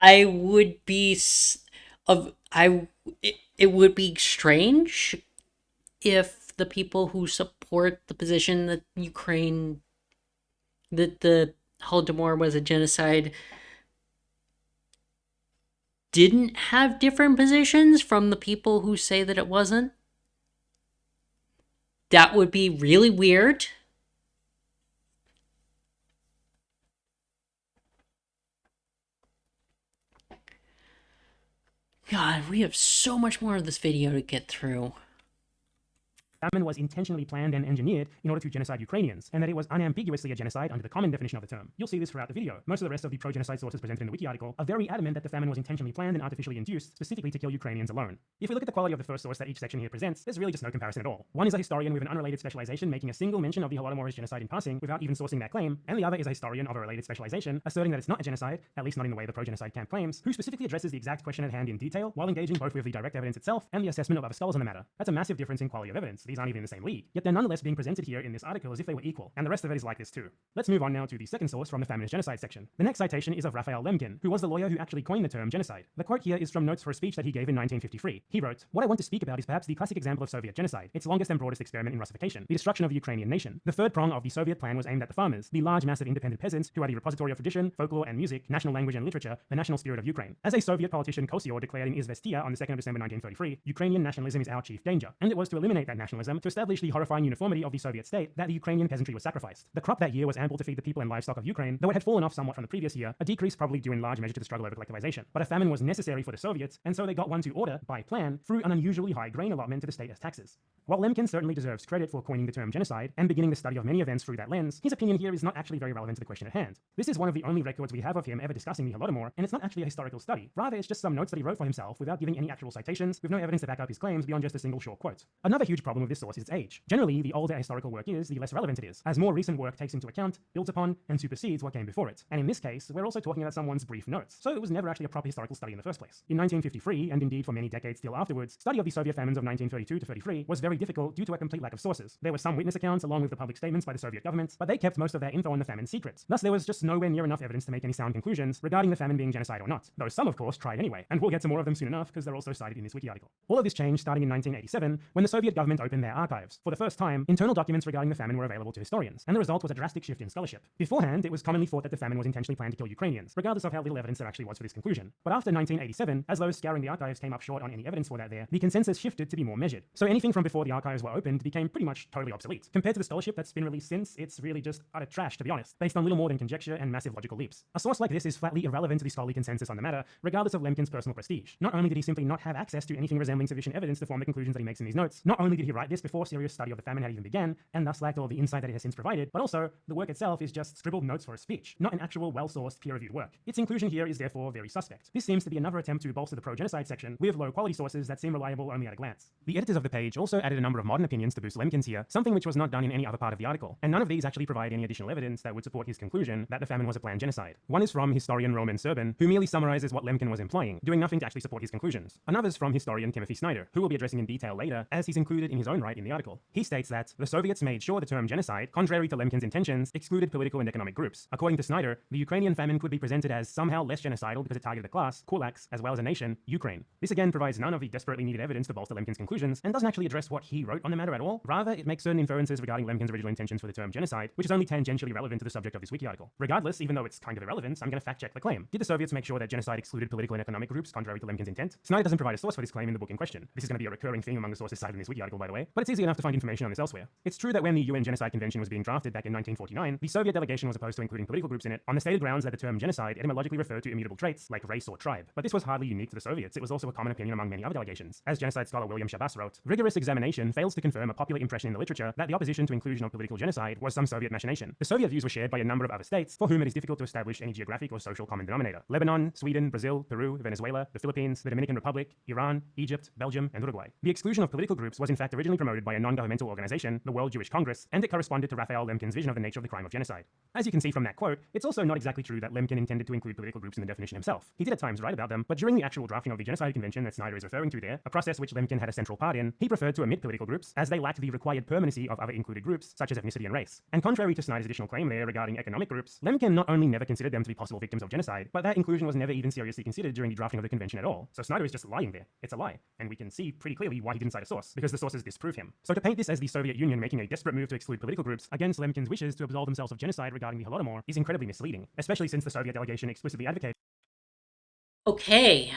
I would be it would be strange if the people who support the position that the Holodomor was a genocide didn't have different positions from the people who say that it wasn't. That would be really weird. God, we have so much more of this video to get through. famine was intentionally planned and engineered in order to genocide Ukrainians, and that it was unambiguously a genocide under the common definition of the term. You'll see this throughout the video. Most of the rest of the pro-genocide sources presented in the wiki article are very adamant that the famine was intentionally planned and artificially induced, specifically to kill Ukrainians alone. If we look at the quality of the first source that each section here presents, there's really just no comparison at all. One is a historian with an unrelated specialization making a single mention of the Holodomor as genocide in passing without even sourcing that claim, and the other is a historian of a related specialization asserting that it's not a genocide, at least not in the way the pro-genocide camp claims, who specifically addresses the exact question at hand in detail while engaging both with the direct evidence itself and the assessment of other scholars on the matter. That's a massive difference in quality of evidence. These aren't even in the same league. Yet they're nonetheless being presented here in this article as if they were equal, and the rest of it is like this too. Let's move on now to the second source from the feminist genocide section. The next citation is of Raphael Lemkin, who was the lawyer who actually coined the term genocide. The quote here is from notes for a speech that he gave in 1953. He wrote, "What I want to speak about is perhaps the classic example of Soviet genocide, its longest and broadest experiment in Russification, the destruction of the Ukrainian nation. The third prong of the Soviet plan was aimed at the farmers, the large mass of independent peasants who are the repository of tradition, folklore and music, national language and literature, the national spirit of Ukraine. As a Soviet politician Kosior declared in Izvestia on the 2nd of December 1933, Ukrainian nationalism is our chief danger, and it was to eliminate that nationalism, to establish the horrifying uniformity of the Soviet state, that the Ukrainian peasantry was sacrificed. The crop that year was ample to feed the people and livestock of Ukraine, though it had fallen off somewhat from the previous year, a decrease probably due in large measure to the struggle over collectivization. But a famine was necessary for the Soviets, and so they got one to order, by plan, through an unusually high grain allotment to the state as taxes." While Lemkin certainly deserves credit for coining the term genocide and beginning the study of many events through that lens, his opinion here is not actually very relevant to the question at hand. This is one of the only records we have of him ever discussing the Holodomor, and it's not actually a historical study. Rather, it's just some notes that he wrote for himself without giving any actual citations, with no evidence to back up his claims beyond just a single short quote. Another huge problem with this source is its age. Generally, the older a historical work is, the less relevant it is, as more recent work takes into account, builds upon, and supersedes what came before it. And in this case, we're also talking about someone's brief notes, so it was never actually a proper historical study in the first place. In 1953, and indeed for many decades still afterwards, study of the Soviet famines of 1932 to 33 was very difficult due to a complete lack of sources. There were some witness accounts along with the public statements by the Soviet government, but they kept most of their info on the famine secret. Thus, there was just nowhere near enough evidence to make any sound conclusions regarding the famine being genocide or not, though some of course tried anyway, and we'll get to more of them soon enough because they're also cited in this wiki article. All of this changed starting in 1987 when the Soviet government opened their archives. For the first time, internal documents regarding the famine were available to historians, and the result was a drastic shift in scholarship. Beforehand, it was commonly thought that the famine was intentionally planned to kill Ukrainians, regardless of how little evidence there actually was for this conclusion. But after 1987, as those scouring the archives came up short on any evidence for that there, the consensus shifted to be more measured. So anything from before the archives were opened became pretty much totally obsolete. Compared to the scholarship that's been released since, it's really just utter trash, to be honest, based on little more than conjecture and massive logical leaps. A source like this is flatly irrelevant to the scholarly consensus on the matter, regardless of Lemkin's personal prestige. Not only did he simply not have access to anything resembling sufficient evidence to form the conclusions that he makes in these notes, not only did he write this before serious study of the famine had even begun, and thus lacked all the insight that it has since provided, but also, the work itself is just scribbled notes for a speech, not an actual well-sourced, peer-reviewed work. Its inclusion here is therefore very suspect. This seems to be another attempt to bolster the pro-genocide section with low-quality sources that seem reliable only at a glance. The editors of the page also added a number of modern opinions to boost Lemkin's here, something which was not done in any other part of the article, and none of these actually provide any additional evidence that would support his conclusion that the famine was a planned genocide. One is from historian Roman Serban, who merely summarizes what Lemkin was implying, doing nothing to actually support his conclusions. Another's from historian Timothy Snyder, who we'll be addressing in detail later, as he's included in his own right in the article. He states that the Soviets made sure the term genocide, contrary to Lemkin's intentions, excluded political and economic groups. According to Snyder, the Ukrainian famine could be presented as somehow less genocidal because it targeted a class, kulaks, as well as a nation, Ukraine. This again provides none of the desperately needed evidence to bolster Lemkin's conclusions, and doesn't actually address what he wrote on the matter at all. Rather, it makes certain inferences regarding Lemkin's original intentions for the term genocide, which is only tangentially relevant to the subject of this wiki article. Regardless, even though it's kind of irrelevant, I'm going to fact-check the claim. Did the Soviets make sure that genocide excluded political and economic groups, contrary to Lemkin's intent? Snyder doesn't provide a source for this claim in the book in question. This is going to be a recurring theme among the sources cited in this wiki article, by the way, but it's easy enough to find information on this elsewhere. It's true that when the UN Genocide Convention was being drafted back in 1949, the Soviet delegation was opposed to including political groups in it on the stated grounds that the term genocide etymologically referred to immutable traits like race or tribe. But this was hardly unique to the Soviets. It was also a common opinion among many other delegations. As genocide scholar William Shabas wrote, rigorous examination fails to confirm a popular impression in the literature that the opposition to inclusion of political genocide was some Soviet machination. The Soviet views were shared by a number of other states for whom it is difficult to establish any geographic or social common denominator. Lebanon, Sweden, Brazil, Peru, Venezuela, the Philippines, the Dominican Republic, Iran, Egypt, Belgium, and Uruguay. The exclusion of political groups was in fact originally promoted by a non-governmental organization, the World Jewish Congress, and it corresponded to Raphael Lemkin's vision of the nature of the crime of genocide. As you can see from that quote, it's also not exactly true that Lemkin intended to include political groups in the definition himself. He did at times write about them, but during the actual drafting of the Genocide Convention that Snyder is referring to there, a process which Lemkin had a central part in, he preferred to omit political groups as they lacked the required permanency of other included groups, such as ethnicity and race. And contrary to Snyder's additional claim there regarding economic groups, Lemkin not only never considered them to be possible victims of genocide, but that inclusion was never even seriously considered during the drafting of the convention at all. So Snyder is just lying there. It's a lie. And we can see pretty clearly why he didn't cite a source, because the sources disprove him. So to paint this as the Soviet Union making a desperate move to exclude political groups against Lemkin's wishes to absolve themselves of genocide regarding the Holodomor is incredibly misleading, especially since the Soviet delegation explicitly advocated. Okay.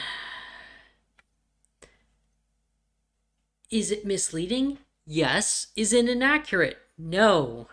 Is it misleading? Yes. Is it inaccurate? No.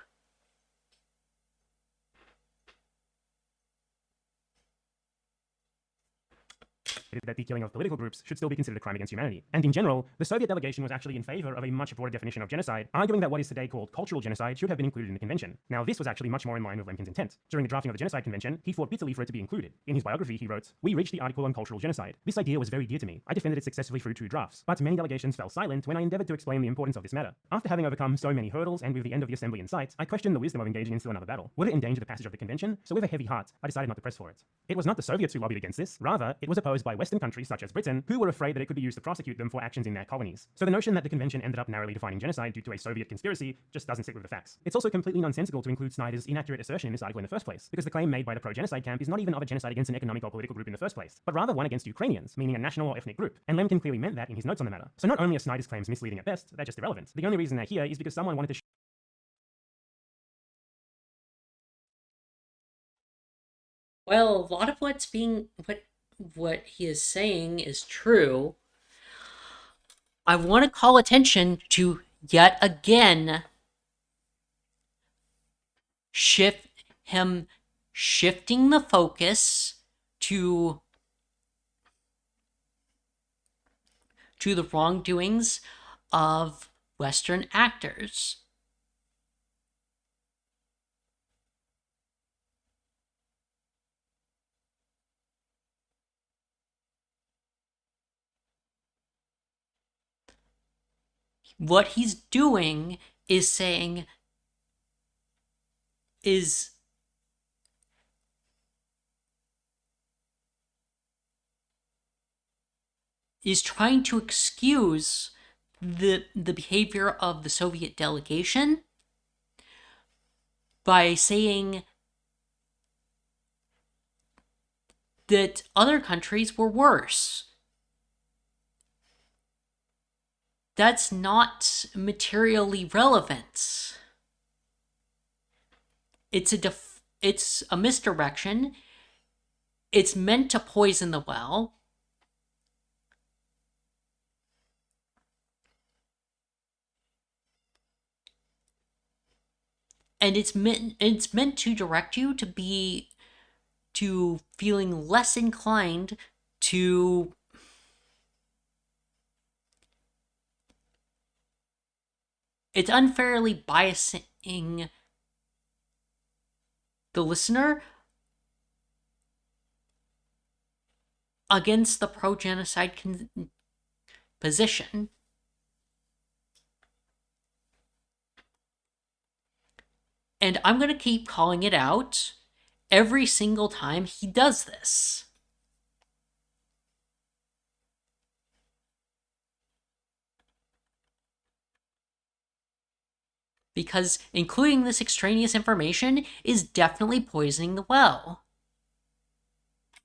that the killing of political groups should still be considered a crime against humanity. And in general, the Soviet delegation was actually in favor of a much broader definition of genocide, arguing that what is today called cultural genocide should have been included in the convention. Now, this was actually much more in line with Lemkin's intent. During the drafting of the Genocide Convention, he fought bitterly for it to be included. In his biography, he wrote, "We reached the article on cultural genocide. This idea was very dear to me. I defended it successfully through 2 drafts, but many delegations fell silent when I endeavored to explain the importance of this matter. After having overcome so many hurdles and with the end of the assembly in sight, I questioned the wisdom of engaging in still another battle. Would it endanger the passage of the convention? So with a heavy heart, I decided not to press for it." It was not the Soviets who lobbied against this. Rather, it was opposed by Western countries such as Britain, who were afraid that it could be used to prosecute them for actions in their colonies. So the notion that the convention ended up narrowly defining genocide due to a Soviet conspiracy just doesn't sit with the facts. It's also completely nonsensical to include Snyder's inaccurate assertion in this article in the first place, because the claim made by the pro-genocide camp is not even of a genocide against an economic or political group in the first place, but rather one against Ukrainians, meaning a national or ethnic group. And Lemkin clearly meant that in his notes on the matter. So not only are Snyder's claims misleading at best, they're just irrelevant. The only reason they're here is because someone wanted to Well, a lot of what he is saying is true. I want to call attention to yet again shifting the focus to the wrongdoings of Western actors. What he's doing is saying is trying to excuse the behavior of the Soviet delegation by saying that other countries were worse. That's not materially relevant. It's a misdirection. It's meant to poison the well. And it's meant to direct you to feeling less inclined to it's unfairly biasing the listener against the pro-genocide position. And I'm going to keep calling it out every single time he does this. Because including this information is definitely poisoning the well.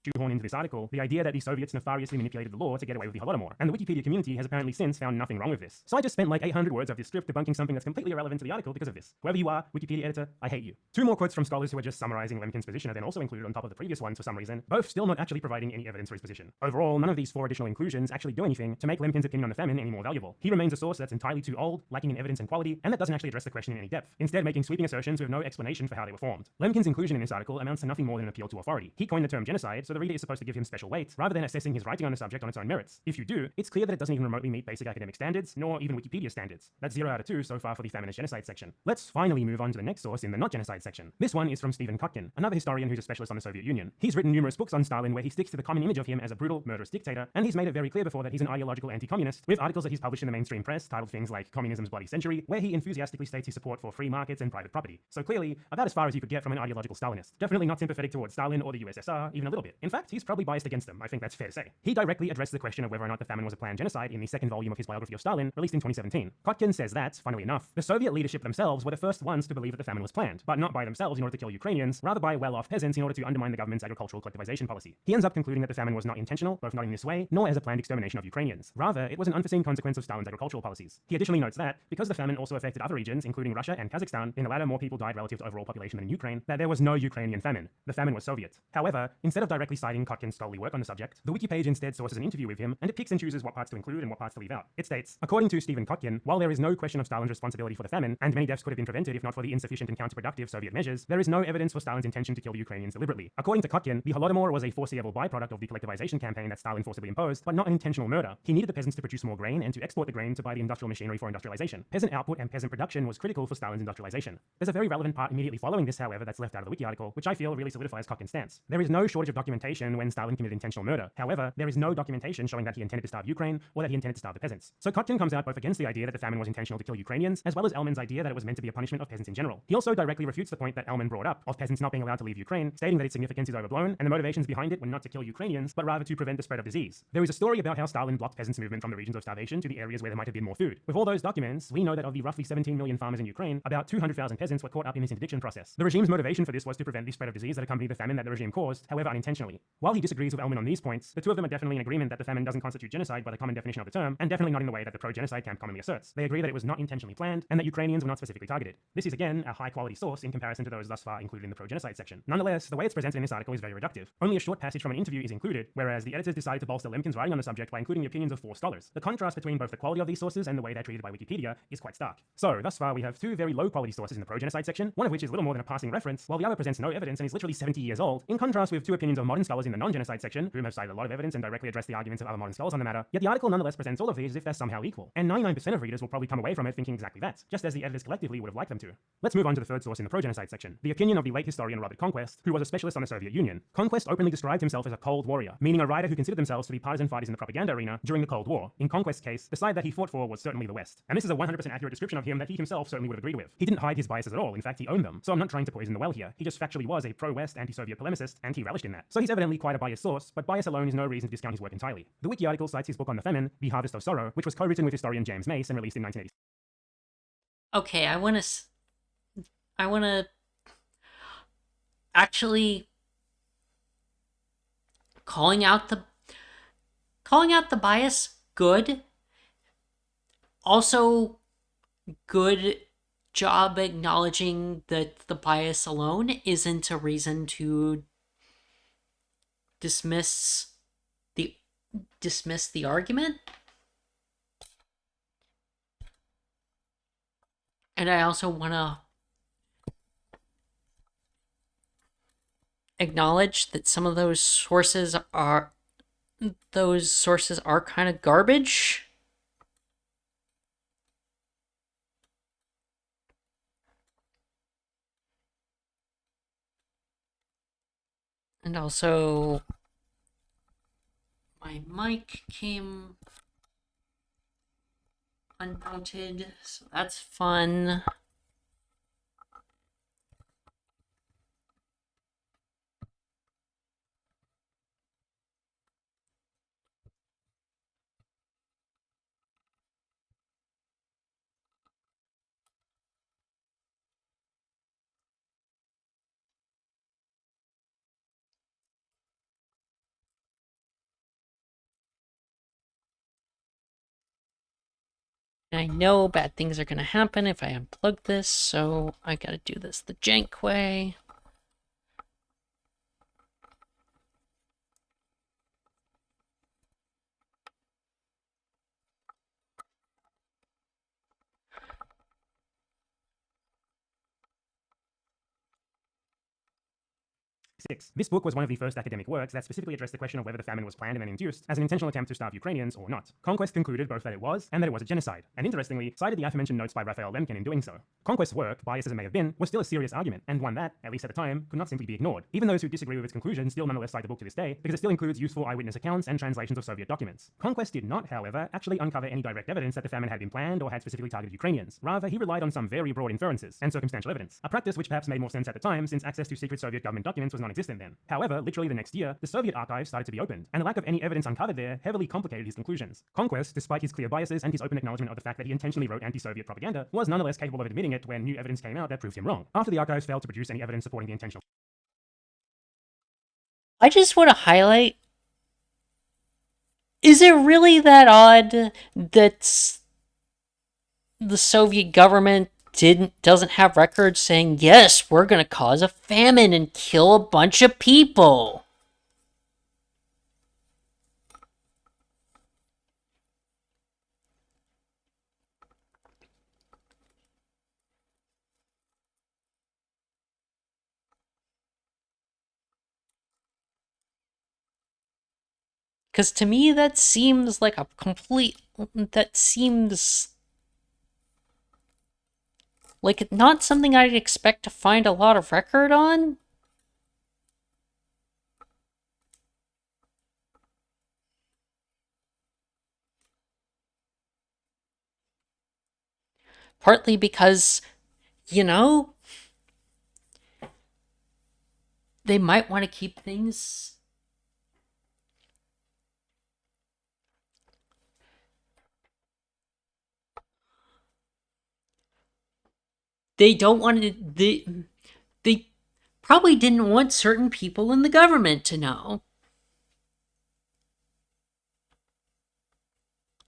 shoehorn into this article the idea that the Soviets nefariously manipulated the law to get away with the Holodomor, and the Wikipedia community has apparently since found nothing wrong with this. So I just spent like 800 words of this script debunking something that's completely irrelevant to the article because of this. Whoever you are, Wikipedia editor, I hate you. 2 more quotes from scholars who are just summarizing Lemkin's position are then also included on top of the previous ones for some reason, both still not actually providing any evidence for his position. Overall, none of these 4 additional inclusions actually do anything to make Lemkin's opinion on the famine any more valuable. He remains a source that's entirely too old, lacking in evidence and quality, and that doesn't actually address the question in any depth, instead making sweeping assertions with no explanation for how they were formed. Lemkin's inclusion in this article amounts to nothing more than an appeal to authority. He coined the term genocide, so the reader is supposed to give him special weight, rather than assessing his writing on the subject on its own merits. If you do, it's clear that it doesn't even remotely meet basic academic standards, nor even Wikipedia standards. That's 0 out of 2 so far for the feminist genocide section. Let's finally move on to the next source in the not genocide section. This one is from Stephen Kutkin, another historian who's a specialist on the Soviet Union. He's written numerous books on Stalin where he sticks to the common image of him as a brutal, murderous dictator, and he's made it very clear before that he's an ideological anti-communist, with articles that he's published in the mainstream press titled things like Communism's Bloody Century, where he enthusiastically states his support for free markets and private property. So clearly, about as far as you could get from an ideological Stalinist. Definitely not sympathetic towards Stalin or the USSR, even a little bit. In fact, he's probably biased against them. I think that's fair to say. He directly addressed the question of whether or not the famine was a planned genocide in the 2nd volume of his biography of Stalin, released in 2017. Kotkin says that, funnily enough, the Soviet leadership themselves were the first ones to believe that the famine was planned, but not by themselves in order to kill Ukrainians, rather by well-off peasants in order to undermine the government's agricultural collectivization policy. He ends up concluding that the famine was not intentional, both not in this way, nor as a planned extermination of Ukrainians. Rather, it was an unforeseen consequence of Stalin's agricultural policies. He additionally notes that, because the famine also affected other regions, including Russia and Kazakhstan, in the latter more people died relative to overall population than in Ukraine, that there was no Ukrainian famine. The famine was Soviet. However, instead of directly directly citing Kotkin's scholarly work on the subject, the wiki page instead sources an interview with him, and it picks and chooses what parts to include and what parts to leave out. It states, according to Stephen Kotkin, while there is no question of Stalin's responsibility for the famine, and many deaths could have been prevented if not for the insufficient and counterproductive Soviet measures, there is no evidence for Stalin's intention to kill the Ukrainians deliberately. According to Kotkin, the Holodomor was a foreseeable byproduct of the collectivization campaign that Stalin forcibly imposed, but not an intentional murder. He needed the peasants to produce more grain and to export the grain to buy the industrial machinery for industrialization. Peasant output and peasant production was critical for Stalin's industrialization. There's a very relevant part immediately following this, however, that's left out of the wiki article, which I feel really solidifies Kotkin's stance. There is no shortage of documentation when Stalin committed intentional murder. However, there is no documentation showing that he intended to starve Ukraine or that he intended to starve the peasants. So Kotkin comes out both against the idea that the famine was intentional to kill Ukrainians, as well as Elman's idea that it was meant to be a punishment of peasants in general. He also directly refutes the point that Elman brought up of peasants not being allowed to leave Ukraine, stating that its significance is overblown and the motivations behind it were not to kill Ukrainians, but rather to prevent the spread of disease. There is a story about how Stalin blocked peasants' movement from the regions of starvation to the areas where there might have been more food. With all those documents, we know that of the roughly 17 million farmers in Ukraine, about 200,000 peasants were caught up in this interdiction process. The regime's motivation for this was to prevent the spread of disease that accompanied the famine that the regime caused, however unintentionally. While he disagrees with Elman on these points, the two of them are definitely in agreement that the famine doesn't constitute genocide by the common definition of the term, and definitely not in the way that the pro-genocide camp commonly asserts. They agree that it was not intentionally planned, and that Ukrainians were not specifically targeted. This is again a high-quality source in comparison to those thus far included in the pro-genocide section. Nonetheless, the way it's presented in this article is very reductive. Only a short passage from an interview is included, whereas the editors decided to bolster Lemkin's writing on the subject by including the opinions of 4 scholars. The contrast between both the quality of these sources and the way they're treated by Wikipedia is quite stark. So, thus far we have 2 very low-quality sources in the pro-genocide section, one of which is little more than a passing reference, while the other presents no evidence and is literally 70 years old, in contrast with 2 opinions of modern scholars in the non-genocide section, whom have cited a lot of evidence and directly addressed the arguments of other modern scholars on the matter. Yet the article nonetheless presents all of these as if they're somehow equal, and 99% of readers will probably come away from it thinking exactly that, just as the editors collectively would have liked them to. Let's move on to the third source in the pro-genocide section, the opinion of the late historian Robert Conquest, who was a specialist on the Soviet Union. Conquest openly described himself as a Cold Warrior, meaning a writer who considered themselves to be partisan fighters in the propaganda arena during the Cold War. In Conquest's case, the side that he fought for was certainly the West. And this is a 100% accurate description of him that he himself certainly would have agreed with. He didn't hide his biases at all, in fact he owned them. So I'm not trying to poison the well here, he just factually was a pro-West, anti-Soviet polemicist, and he relished in that. So he's evidently quite a biased source, but bias alone is no reason to discount his work entirely. The wiki article cites his book on the famine, The Harvest of Sorrow, which was co-written with historian James Mace and released in 1980. Okay, I want to actually calling out the bias, good. Also, good job acknowledging that the bias alone isn't a reason to dismiss the argument. And I also want to acknowledge that some of those sources are kind of garbage. And also, my mic came unmounted, so that's fun. I know bad things are going to happen if I unplug this, so I gotta do this the jank way. This book was one of the first academic works that specifically addressed the question of whether the famine was planned and then induced as an intentional attempt to starve Ukrainians or not. Conquest concluded both that it was and that it was a genocide, and interestingly, cited the aforementioned notes by Raphael Lemkin in doing so. Conquest's work, biased as it may have been, was still a serious argument, and one that, at least at the time, could not simply be ignored. Even those who disagree with its conclusions still nonetheless cite the book to this day, because it still includes useful eyewitness accounts and translations of Soviet documents. Conquest did not, however, actually uncover any direct evidence that the famine had been planned or had specifically targeted Ukrainians. Rather, he relied on some very broad inferences and circumstantial evidence, a practice which perhaps made more sense at the time since access to secret Soviet government documents was non-existent then. However, literally the next year, the Soviet archives started to be opened, and the lack of any evidence uncovered there heavily complicated his conclusions. Conquest, despite his clear biases and his open acknowledgement of the fact that he intentionally wrote anti-Soviet propaganda, was nonetheless capable of admitting it when new evidence came out that proved him wrong, after the archives failed to produce any evidence supporting the intentional. I just want to highlight, is it really that odd that the Soviet government doesn't have records saying, yes, we're going to cause a famine and kill a bunch of people? Because to me, that seems like a complete. That seems like not something I'd expect to find a lot of record on. Partly because, you know, they might want to keep things. They don't want to. They probably didn't want certain people in the government to know.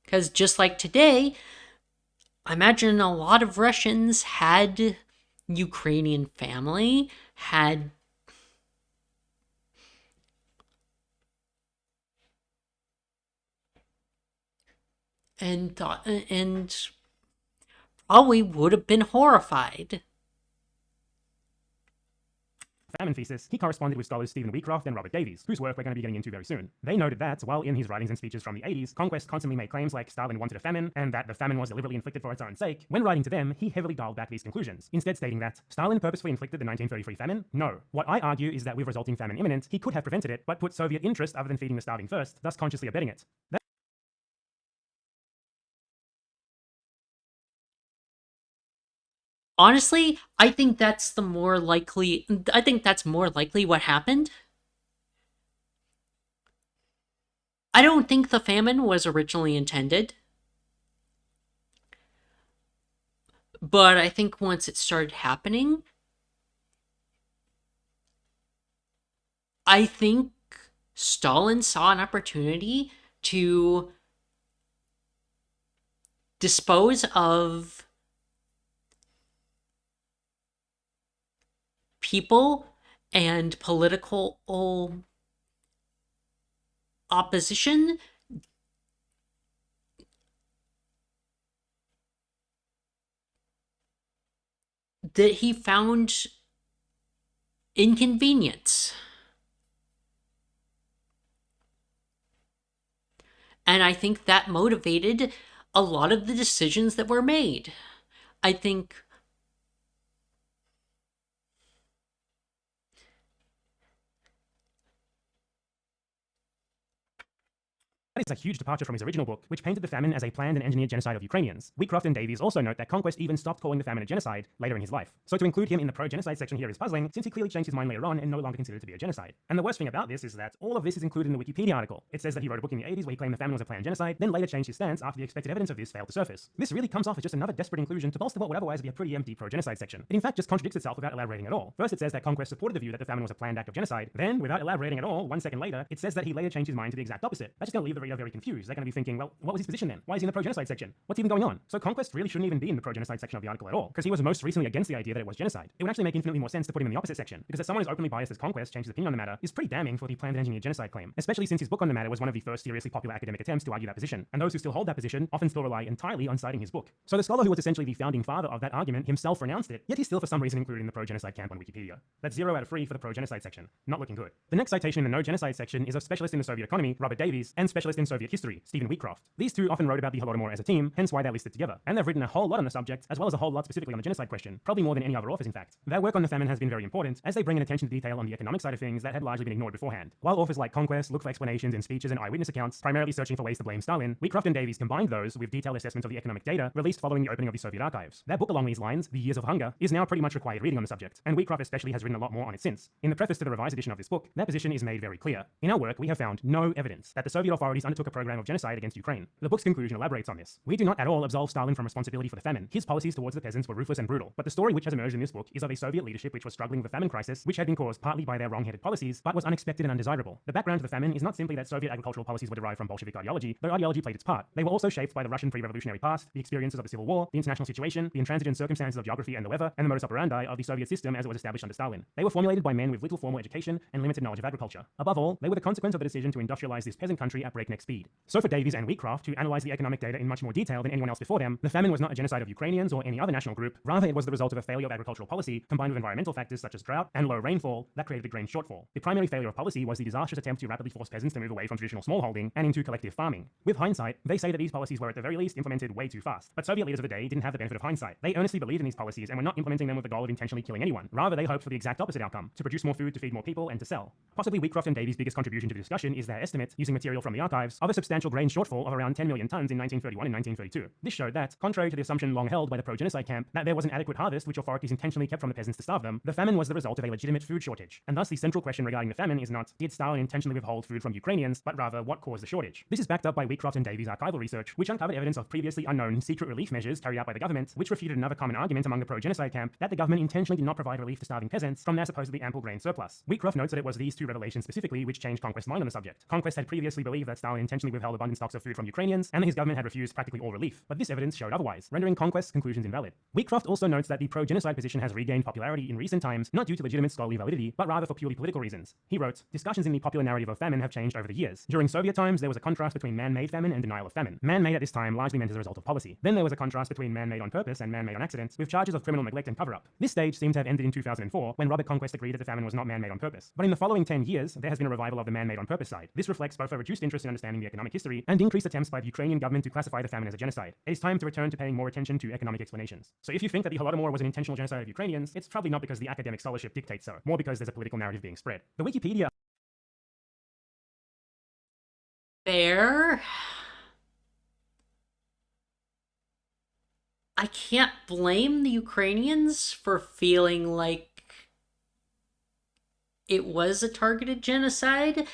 Because just like today, I imagine a lot of Russians had Ukrainian family, had and thought and probably would have been horrified. famine thesis, he corresponded with scholars Stephen Wheatcroft and Robert Davies, whose work we're going to be getting into very soon. They noted that, while in his writings and speeches from the 80s, Conquest constantly made claims like Stalin wanted a famine, and that the famine was deliberately inflicted for its own sake, when writing to them, he heavily dialed back these conclusions, instead stating that Stalin purposefully inflicted the 1933 famine? No. What I argue is that with resulting famine imminent, he could have prevented it, but put Soviet interest other than feeding the starving first, thus consciously abetting it. Honestly, I think that's the more likely. I think that's more likely what happened. I don't think the famine was originally intended. But I think once it started happening, I think Stalin saw an opportunity to dispose of people and political opposition that he found inconvenience. And I think that motivated a lot of the decisions that were made. I think That is a huge departure from his original book, which painted the famine as a planned and engineered genocide of Ukrainians. Wheatcroft and Davies also note that Conquest even stopped calling the famine a genocide later in his life. So to include him in the pro-genocide section here is puzzling, since he clearly changed his mind later on and no longer considered it to be a genocide. And the worst thing about this is that all of this is included in the Wikipedia article. It says that he wrote a book in the 80s where he claimed the famine was a planned genocide, then later changed his stance after the expected evidence of this failed to surface. This really comes off as just another desperate inclusion to bolster what would otherwise be a pretty empty pro-genocide section. It in fact just contradicts itself without elaborating at all. First it says that Conquest supported the view that the famine was a planned act of genocide, then, without elaborating at all, 1 second later, it says that he later changed his mind to the exact opposite. That's just going to leave the reader very confused. They're going to be thinking, well, what was his position then? Why is he in the pro-genocide section? What's even going on? So Conquest really shouldn't even be in the pro-genocide section of the article at all, because he was most recently against the idea that it was genocide. It would actually make infinitely more sense to put him in the opposite section, because that someone as openly biased as Conquest changed his opinion on the matter is pretty damning for the planned and engineered genocide claim, especially since his book on the matter was one of the first seriously popular academic attempts to argue that position, and those who still hold that position often still rely entirely on citing his book. So the scholar who was essentially the founding father of that argument himself renounced it, yet he's still for some reason included in the pro-genocide camp on Wikipedia. That's 0 out of 3 for the pro-genocide section. Not looking good. The next citation in the no-genocide section is of specialist in the Soviet economy, Robert Davies, and specialist in Soviet history, Stephen Wheatcroft. These two often wrote about the Holodomor as a team, hence why they're listed together. And they've written a whole lot on the subject, as well as a whole lot specifically on the genocide question, probably more than any other authors in fact. Their work on the famine has been very important, as they bring an attention to detail on the economic side of things that had largely been ignored beforehand. While authors like Conquest look for explanations in speeches and eyewitness accounts, primarily searching for ways to blame Stalin, Wheatcroft and Davies combined those with detailed assessments of the economic data released following the opening of the Soviet archives. Their book along these lines, The Years of Hunger, is now pretty much required reading on the subject, and Wheatcroft especially has written a lot more on it since. In the preface to the revised edition of this book, their position is made very clear. In our work, we have found no evidence that the Soviet authorities undertook a program of genocide against Ukraine. The book's conclusion elaborates on this. We do not at all absolve Stalin from responsibility for the famine. His policies towards the peasants were ruthless and brutal. But the story which has emerged in this book is of a Soviet leadership which was struggling with a famine crisis, which had been caused partly by their wrong-headed policies, but was unexpected and undesirable. The background to the famine is not simply that Soviet agricultural policies were derived from Bolshevik ideology, though ideology played its part. They were also shaped by the Russian pre-revolutionary past, the experiences of the Civil War, the international situation, the intransigent circumstances of geography and the weather, and the modus operandi of the Soviet system as it was established under Stalin. They were formulated by men with little formal education and limited knowledge of agriculture. Above all, they were the consequence of the decision to industrialize this peasant country at breakneck breakneck speed. So for Davies and Wheatcroft to analyze the economic data in much more detail than anyone else before them, the famine was not a genocide of Ukrainians or any other national group, rather it was the result of a failure of agricultural policy combined with environmental factors such as drought and low rainfall that created the grain shortfall. The primary failure of policy was the disastrous attempt to rapidly force peasants to move away from traditional smallholding and into collective farming. With hindsight, they say that these policies were at the very least implemented way too fast. But Soviet leaders of the day didn't have the benefit of hindsight. They earnestly believed in these policies and were not implementing them with the goal of intentionally killing anyone. Rather, they hoped for the exact opposite outcome, to produce more food to feed more people and to sell. Possibly Wheatcroft and Davies' biggest contribution to the discussion is their estimate, using material from the archives, of a substantial grain shortfall of around 10 million tons in 1931 and 1932. This showed that, contrary to the assumption long held by the pro-genocide camp that there was an adequate harvest which authorities intentionally kept from the peasants to starve them, the famine was the result of a legitimate food shortage. And thus the central question regarding the famine is not, did Stalin intentionally withhold food from Ukrainians, but rather, what caused the shortage? This is backed up by Wheatcroft and Davies' archival research, which uncovered evidence of previously unknown secret relief measures carried out by the government, which refuted another common argument among the pro-genocide camp that the government intentionally did not provide relief to starving peasants from their supposedly ample grain surplus. Wheatcroft notes that it was these two revelations specifically which changed Conquest's mind on the subject. Conquest had previously believed that Stalin intentionally withheld abundant stocks of food from Ukrainians, and that his government had refused practically all relief, but this evidence showed otherwise, rendering Conquest's conclusions invalid. Wheatcroft also notes that the pro-genocide position has regained popularity in recent times, not due to legitimate scholarly validity, but rather for purely political reasons. He wrote, discussions in the popular narrative of famine have changed over the years. During Soviet times, there was a contrast between man-made famine and denial of famine. Man-made at this time largely meant as a result of policy. Then there was a contrast between man-made on purpose and man-made on accident, with charges of criminal neglect and cover-up. This stage seemed to have ended in 2004, when Robert Conquest agreed that the famine was not man-made on purpose. But in the following 10 years, there has been a revival of the man-made on purpose side. This reflects both a reduced interest in understanding the economic history and increased attempts by the Ukrainian government to classify the famine as a genocide. It is time to return to paying more attention to economic explanations. So if you think that the Holodomor was an intentional genocide of Ukrainians, it's probably not because the academic scholarship dictates so, more because there's a political narrative being spread. The Wikipedia Fair. I can't blame the Ukrainians for feeling like it was a targeted genocide,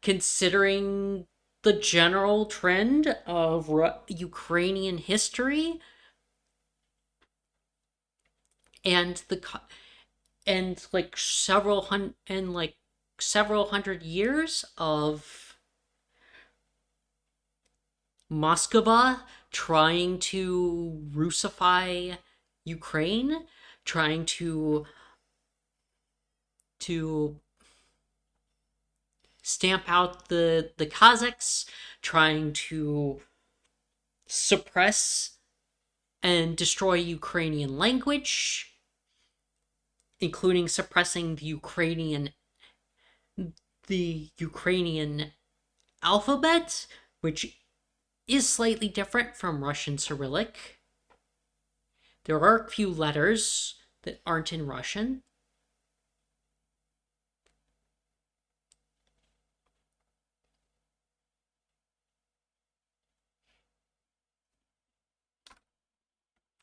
considering the general trend of Ukrainian history and several hundred years of Moscow trying to Russify Ukraine, trying to stamp out the Kazakhs, trying to suppress and destroy Ukrainian language, including suppressing the Ukrainian alphabet, which is slightly different from Russian Cyrillic. There are a few letters that aren't in Russian.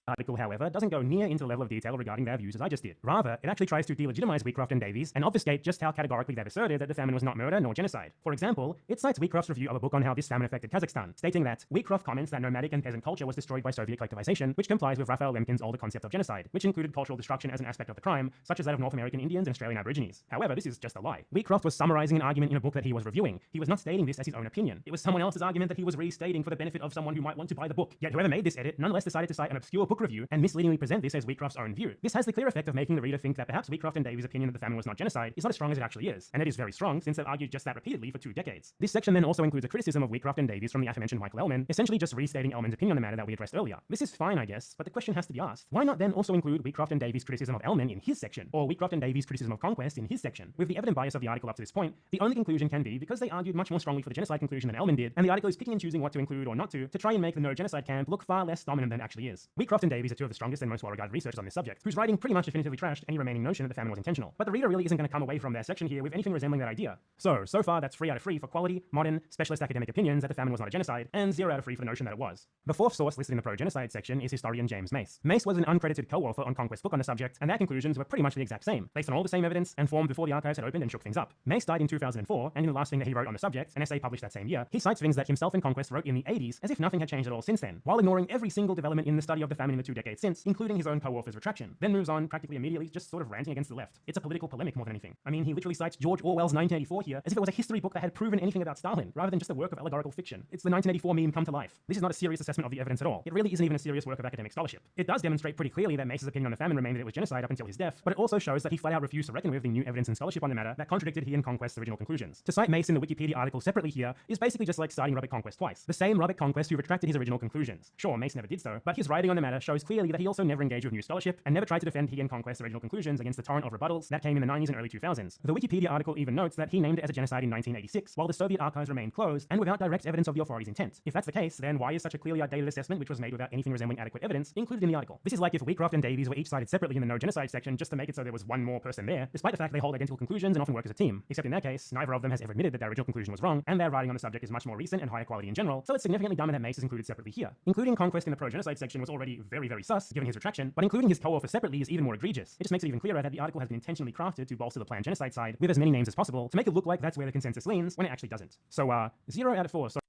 article, however, doesn't go near into the level of detail regarding their views as I just did. Rather, it actually tries to delegitimize Wheatcroft and Davies and obfuscate just how categorically they've asserted that the famine was not murder nor genocide. For example, it cites Wheatcroft's review of a book on how this famine affected Kazakhstan, stating that Wheatcroft comments that nomadic and peasant culture was destroyed by Soviet collectivization, which complies with Raphael Lemkin's older concept of genocide, which included cultural destruction as an aspect of the crime, such as that of North American Indians and Australian Aborigines. However, this is just a lie. Wheatcroft was summarizing an argument in a book that he was reviewing. He was not stating this as his own opinion. It was someone else's argument that he was restating for the benefit of someone who might want to buy the book. Yet whoever made this edit nonetheless decided to cite an obscure book review and misleadingly present this as Wheatcroft's own view. This has the clear effect of making the reader think that perhaps Wheatcroft and Davies' opinion that the famine was not genocide is not as strong as it actually is, and it is very strong since they've argued just that repeatedly for 2 decades. This section then also includes a criticism of Wheatcroft and Davies from the aforementioned Michael Ellman, essentially just restating Ellman's opinion on the matter that we addressed earlier. This is fine, I guess, but the question has to be asked, why not then also include Wheatcroft and Davies' criticism of Ellman in his section, or Wheatcroft and Davies' criticism of Conquest in his section? With the evident bias of the article up to this point, the only conclusion can be because they argued much more strongly for the genocide conclusion than Ellman did, and the article is picking and choosing what to include or not to try and make the no-genocide camp look far less dominant than it actually is. Wheatcroft and Davies are 2 of the strongest and most well-regarded researchers on this subject, whose writing pretty much definitively trashed any remaining notion that the famine was intentional. But the reader really isn't going to come away from their section here with anything resembling that idea. So far that's 3 out of 3 for quality, modern, specialist academic opinions that the famine was not a genocide, and 0 out of 3 for the notion that it was. The 4th source listed in the pro-genocide section is historian James Mace. Mace was an uncredited co-author on Conquest's book on the subject, and their conclusions were pretty much the exact same, based on all the same evidence and formed before the archives had opened and shook things up. Mace died in 2004, and in the last thing that he wrote on the subject, an essay published that same year, he cites things that himself and Conquest wrote in the 80s as if nothing had changed at all since then, while ignoring every single development in the study of the famine the 2 decades since, including his own co-author's retraction, then moves on practically immediately just sort of ranting against the left. It's a political polemic more than anything. I mean, he literally cites George Orwell's 1984 here as if it was a history book that had proven anything about Stalin, rather than just a work of allegorical fiction. It's the 1984 meme come to life. This is not a serious assessment of the evidence at all. It really isn't even a serious work of academic scholarship. It does demonstrate pretty clearly that Mace's opinion on the famine remained that it was genocide up until his death, but it also shows that he flat out refused to reckon with the new evidence and scholarship on the matter that contradicted he and Conquest's original conclusions. To cite Mace in the Wikipedia article separately here is basically just like citing Robert Conquest twice. The same Robert Conquest who retracted his original conclusions. Sure, Mace never did so, but his writing on the matter shows clearly that he also never engaged with new scholarship and never tried to defend he and Conquest's original conclusions against the torrent of rebuttals that came in the 90s and early 2000s. The Wikipedia article even notes that he named it as a genocide in 1986, while the Soviet archives remained closed and without direct evidence of the authorities' intent. If that's the case, then why is such a clearly outdated assessment, which was made without anything resembling adequate evidence, included in the article? This is like if Wheatcroft and Davies were each cited separately in the no genocide section just to make it so there was one more person there, despite the fact they hold identical conclusions and often work as a team. Except in their case, neither of them has ever admitted that their original conclusion was wrong, and their writing on the subject is much more recent and higher quality in general, so it's significantly dumber that Mace is included separately here. Including Conquest in the pro-genocide section was already very, very sus, given his retraction, but including his co-author separately is even more egregious. It just makes it even clearer that the article has been intentionally crafted to bolster the planned genocide side with as many names as possible to make it look like that's where the consensus leans, when it actually doesn't. So, 0 out of 4. So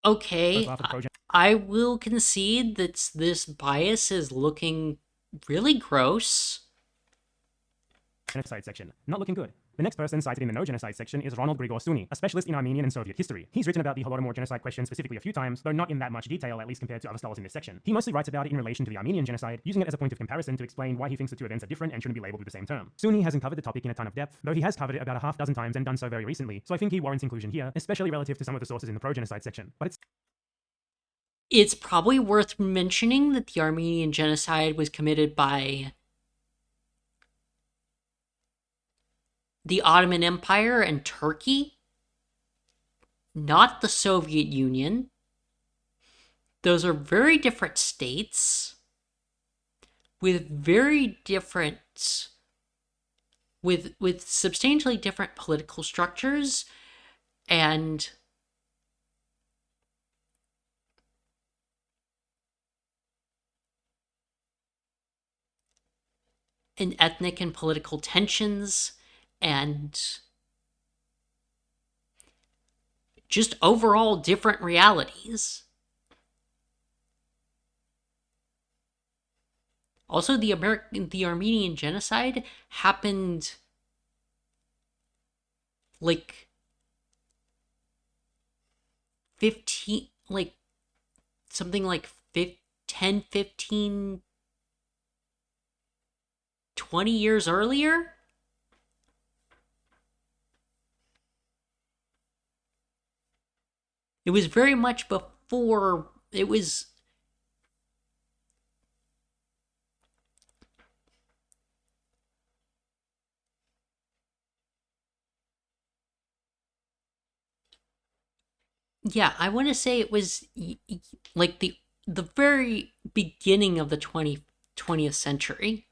Okay, I will concede that this bias is looking really gross. Genocide section. Not looking good. The next person cited in the no genocide section is Ronald Grigor Suni, a specialist in Armenian and Soviet history. He's written about the Holodomor genocide question specifically a few times, though not in that much detail, at least compared to other scholars in this section. He mostly writes about it in relation to the Armenian genocide, using it as a point of comparison to explain why he thinks the two events are different and shouldn't be labeled with the same term. Suni hasn't covered the topic in a ton of depth, though he has covered it about a half dozen times and done so very recently, so I think he warrants inclusion here, especially relative to some of the sources in the pro-genocide section. But it's probably worth mentioning that the Armenian genocide was committed by the Ottoman Empire and Turkey, not the Soviet Union. Those are very different states with very different, with substantially different political structures and ethnic and political tensions and just overall different realities. Also, the Armenian genocide happened like 15, like something like 10, 15, 20 years earlier. It was very much before it was. Yeah, I want to say it was like the very beginning of the 20th century.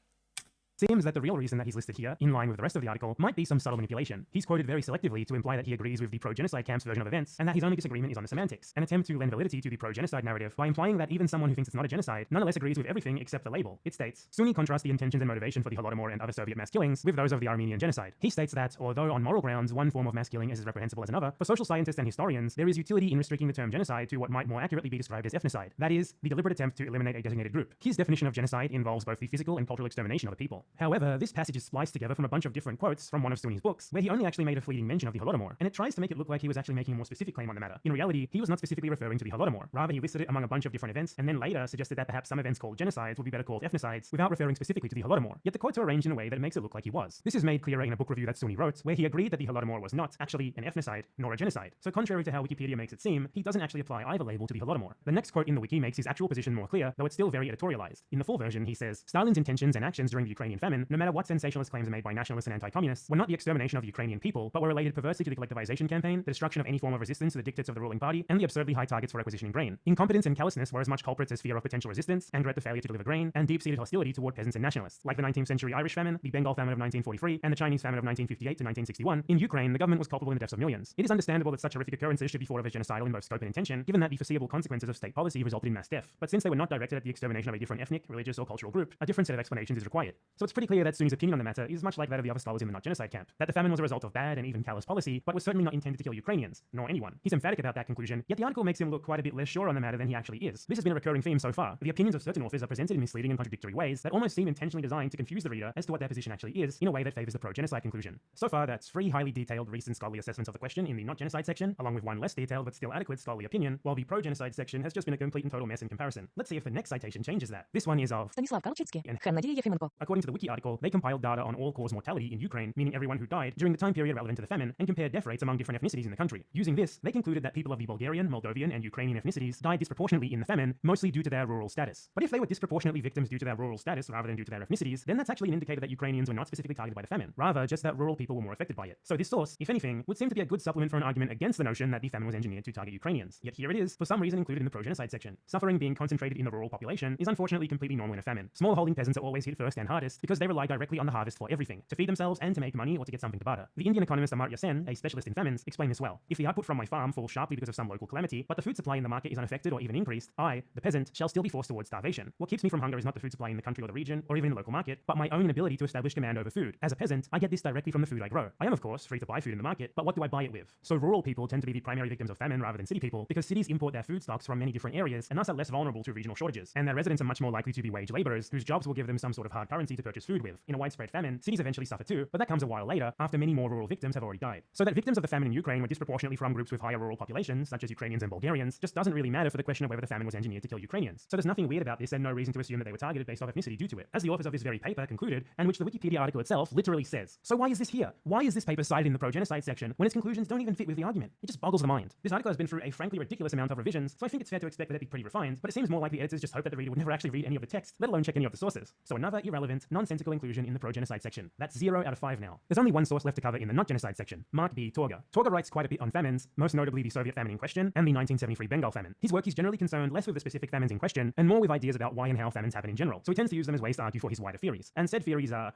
Seems that the real reason that he's listed here, in line with the rest of the article, might be some subtle manipulation. He's quoted very selectively to imply that he agrees with the pro-genocide camp's version of events, and that his only disagreement is on the semantics, an attempt to lend validity to the pro-genocide narrative by implying that even someone who thinks it's not a genocide nonetheless agrees with everything except the label. It states, Suni contrasts the intentions and motivation for the Holodomor and other Soviet mass killings with those of the Armenian genocide. He states that, although on moral grounds one form of mass killing is as reprehensible as another, for social scientists and historians, there is utility in restricting the term genocide to what might more accurately be described as ethnocide, that is, the deliberate attempt to eliminate a designated group. His definition of genocide involves both the physical and cultural extermination of a people. However, this passage is spliced together from a bunch of different quotes from one of Suni's books, where he only actually made a fleeting mention of the Holodomor, and it tries to make it look like he was actually making a more specific claim on the matter. In reality, he was not specifically referring to the Holodomor. Rather, he listed it among a bunch of different events, and then later suggested that perhaps some events called genocides would be better called ethnocides, without referring specifically to the Holodomor. Yet the quotes are arranged in a way that makes it look like he was. This is made clearer in a book review that Suni wrote, where he agreed that the Holodomor was not actually an ethnocide, nor a genocide. So contrary to how Wikipedia makes it seem, he doesn't actually apply either label to the Holodomor. The next quote in the wiki makes his actual position more clear, though it's still very editorialized. In the full version, he says, Stalin's intentions and actions during the Ukrainian famine, no matter what sensationalist claims are made by nationalists and anti-communists, were not the extermination of the Ukrainian people, but were related perversely to the collectivization campaign, the destruction of any form of resistance to the dictates of the ruling party, and the absurdly high targets for requisitioning grain. Incompetence and callousness were as much culprits as fear of potential resistance, anger at the failure to deliver grain, and deep-seated hostility toward peasants and nationalists, like the 19th century Irish famine, the Bengal famine of 1943, and the Chinese famine of 1958 to 1961. In Ukraine, the government was culpable in the deaths of millions. It is understandable that such horrific occurrences should be thought of as genocidal in both scope and intention, given that the foreseeable consequences of state policy resulted in mass death. But since they were not directed at the extermination of a different ethnic, religious, or cultural group, a different set of explanations is required. So So it's pretty clear that Sunni's opinion on the matter is much like that of the other scholars in the not genocide camp, that the famine was a result of bad and even callous policy, but was certainly not intended to kill Ukrainians, nor anyone. He's emphatic about that conclusion, yet the article makes him look quite a bit less sure on the matter than he actually is. This has been a recurring theme so far. The opinions of certain authors are presented in misleading and contradictory ways that almost seem intentionally designed to confuse the reader as to what their position actually is, in a way that favors the pro-genocide conclusion. So far, that's 3 highly detailed recent scholarly assessments of the question in the not genocide section, along with 1 less detailed but still adequate scholarly opinion, while the pro-genocide section has just been a complete and total mess in comparison. Let's see if the next citation changes that. This one is of Станіслав Калчицький, Надія Єфименко. According to the wiki article, they compiled data on all-cause mortality in Ukraine, meaning everyone who died during the time period relevant to the famine, and compared death rates among different ethnicities in the country. Using this, they concluded that people of the Bulgarian, Moldovan, and Ukrainian ethnicities died disproportionately in the famine, mostly due to their rural status. But if they were disproportionately victims due to their rural status rather than due to their ethnicities, then that's actually an indicator that Ukrainians were not specifically targeted by the famine, rather just that rural people were more affected by it. So this source, if anything, would seem to be a good supplement for an argument against the notion that the famine was engineered to target Ukrainians. Yet here it is, for some reason included in the pro-genocide section. Suffering being concentrated in the rural population is unfortunately completely normal in a famine. Small-holding peasants are always hit first and hardest because they rely directly on the harvest for everything, to feed themselves and to make money or to get something to barter. The Indian economist Amartya Sen, a specialist in famines, explained this well. If the output from my farm falls sharply because of some local calamity, but the food supply in the market is unaffected or even increased, I, the peasant, shall still be forced towards starvation. What keeps me from hunger is not the food supply in the country or the region, or even in the local market, but my own inability to establish command over food. As a peasant, I get this directly from the food I grow. I am, of course, free to buy food in the market, but what do I buy it with? So rural people tend to be the primary victims of famine rather than city people, because cities import their food stocks from many different areas and thus are less vulnerable to regional shortages, and their residents are much more likely to be wage laborers whose jobs will give them some sort of hard currency to purchase food with. In a widespread famine, cities eventually suffer too, but that comes a while later, after many more rural victims have already died. So that victims of the famine in Ukraine were disproportionately from groups with higher rural populations, such as Ukrainians and Bulgarians, just doesn't really matter for the question of whether the famine was engineered to kill Ukrainians. So there's nothing weird about this and no reason to assume that they were targeted based off ethnicity due to it, as the authors of this very paper concluded, and which the Wikipedia article itself literally says. So why is this here? Why is this paper cited in the pro-genocide section when its conclusions don't even fit with the argument? It just boggles the mind. This article has been through a frankly ridiculous amount of revisions, so I think it's fair to expect that it'd be pretty refined, but it seems more like the editors just hope that the reader would never actually read any of the text, let alone check any of the sources. So another irrelevant, nonsensical inclusion in the pro-genocide section. That's 0 out of 5 now. There's only one source left to cover in the not genocide section, Mark B. Torga. Torga writes quite a bit on famines, most notably the Soviet famine in question and the 1973 Bengal famine. His work is generally concerned less with the specific famines in question and more with ideas about why and how famines happen in general, so he tends to use them as ways to argue for his wider theories. And said theories are,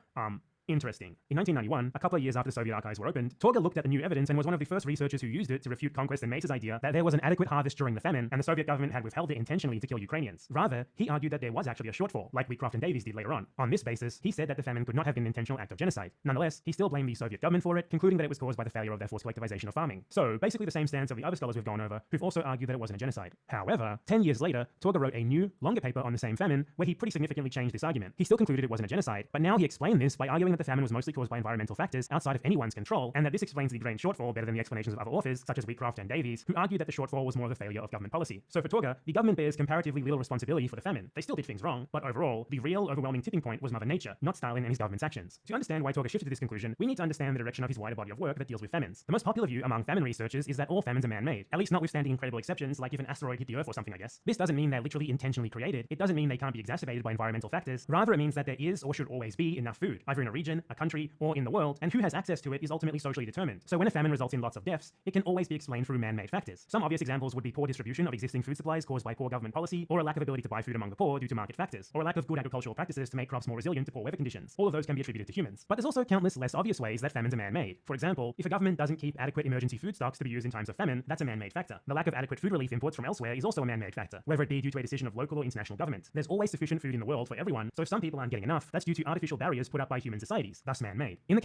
interesting. In 1991, a couple of years after the Soviet archives were opened, Torga looked at the new evidence and was one of the first researchers who used it to refute conquest and made his idea that there was an adequate harvest during the famine and the Soviet government had withheld it intentionally to kill Ukrainians. Rather, he argued that there was actually a shortfall, like Wheatcroft and Davies did later on. On this basis, he said that the famine could not have been an intentional act of genocide. Nonetheless, he still blamed the Soviet government for it, concluding that it was caused by the failure of their forced collectivization of farming. So, basically the same stance of the other scholars we've gone over, who've also argued that it wasn't a genocide. However, 10 years later, Torga wrote a new, longer paper on the same famine, where he pretty significantly changed this argument. He still concluded it wasn't a genocide, but now he explained this by arguing that the famine was mostly caused by environmental factors outside of anyone's control, and that this explains the grain shortfall better than the explanations of other authors, such as Wheatcroft and Davies, who argued that the shortfall was more of a failure of government policy. So for Torga, the government bears comparatively little responsibility for the famine. They still did things wrong, but overall, the real overwhelming tipping point was Mother Nature, not Stalin and his government's actions. To understand why Torga shifted to this conclusion, we need to understand the direction of his wider body of work that deals with famines. The most popular view among famine researchers is that all famines are man-made, at least notwithstanding incredible exceptions, like if an asteroid hit the Earth or something, I guess. This doesn't mean they're literally intentionally created. It doesn't mean they can't be exacerbated by environmental factors. Rather, it means that there is or should always be enough food, either in a region, a country, or in the world, and who has access to it is ultimately socially determined. So when a famine results in lots of deaths, it can always be explained through man-made factors. Some obvious examples would be poor distribution of existing food supplies caused by poor government policy, or a lack of ability to buy food among the poor due to market factors, or a lack of good agricultural practices to make crops more resilient to poor weather conditions. All of those can be attributed to humans. But there's also countless less obvious ways that famines are man-made. For example, if a government doesn't keep adequate emergency food stocks to be used in times of famine, that's a man-made factor. The lack of adequate food relief imports from elsewhere is also a man-made factor, whether it be due to a decision of local or international government. There's always sufficient food in the world for everyone, so if some people aren't getting enough, that's due to artificial barriers put up by human societies, thus man-made. In the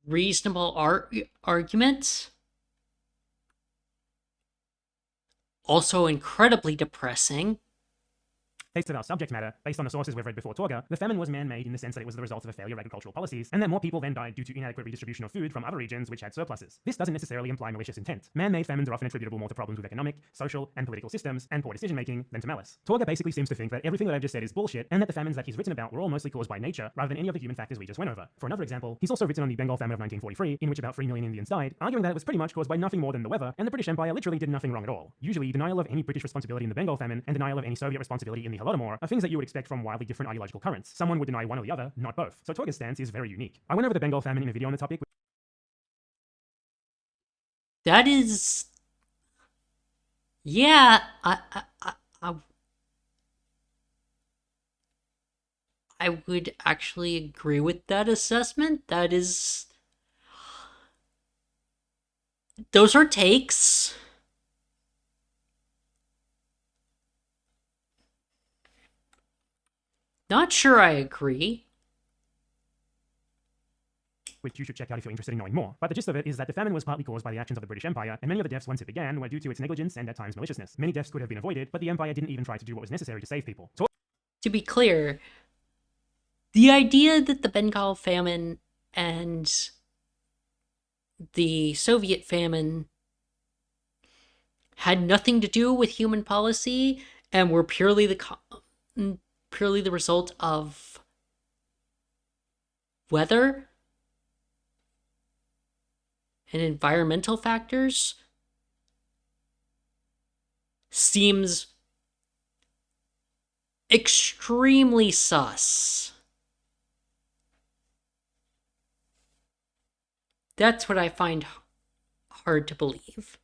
Reasonable arguments. Also incredibly depressing. case of our subject matter, based on the sources we've read before Torga, the famine was man-made in the sense that it was the result of a failure of agricultural policies, and that more people then died due to inadequate redistribution of food from other regions which had surpluses. This doesn't necessarily imply malicious intent. Man-made famines are often attributable more to problems with economic, social, and political systems, and poor decision-making than to malice. Torga basically seems to think that everything that I've just said is bullshit, and that the famines that he's written about were all mostly caused by nature, rather than any of the human factors we just went over. For another example, he's also written on the Bengal famine of 1943, in which about 3 million Indians died, arguing that it was pretty much caused by nothing more than the weather, and the British Empire literally did nothing wrong at all. Usually, denial of any British responsibility in the Bengal famine, and denial of any Soviet responsibility in the Holodomor are things that you would expect from wildly different ideological currents. Someone would deny one or the other, not both. So Torga's stance is very unique. I went over the Bengal famine in a video on the topic. That is... Yeah, I would actually agree with that assessment. That is... Those are takes. Not sure I agree. which you should check out if you're interested in knowing more. But the gist of it is that the famine was partly caused by the actions of the British Empire, and many of the deaths once it began were due to its negligence and at times maliciousness. Many deaths could have been avoided, but the Empire didn't even try to do what was necessary to save people. To be clear, the idea that the Bengal famine and the Soviet famine had nothing to do with human policy and were purely the result of weather and environmental factors seems extremely sus. That's what I find hard to believe.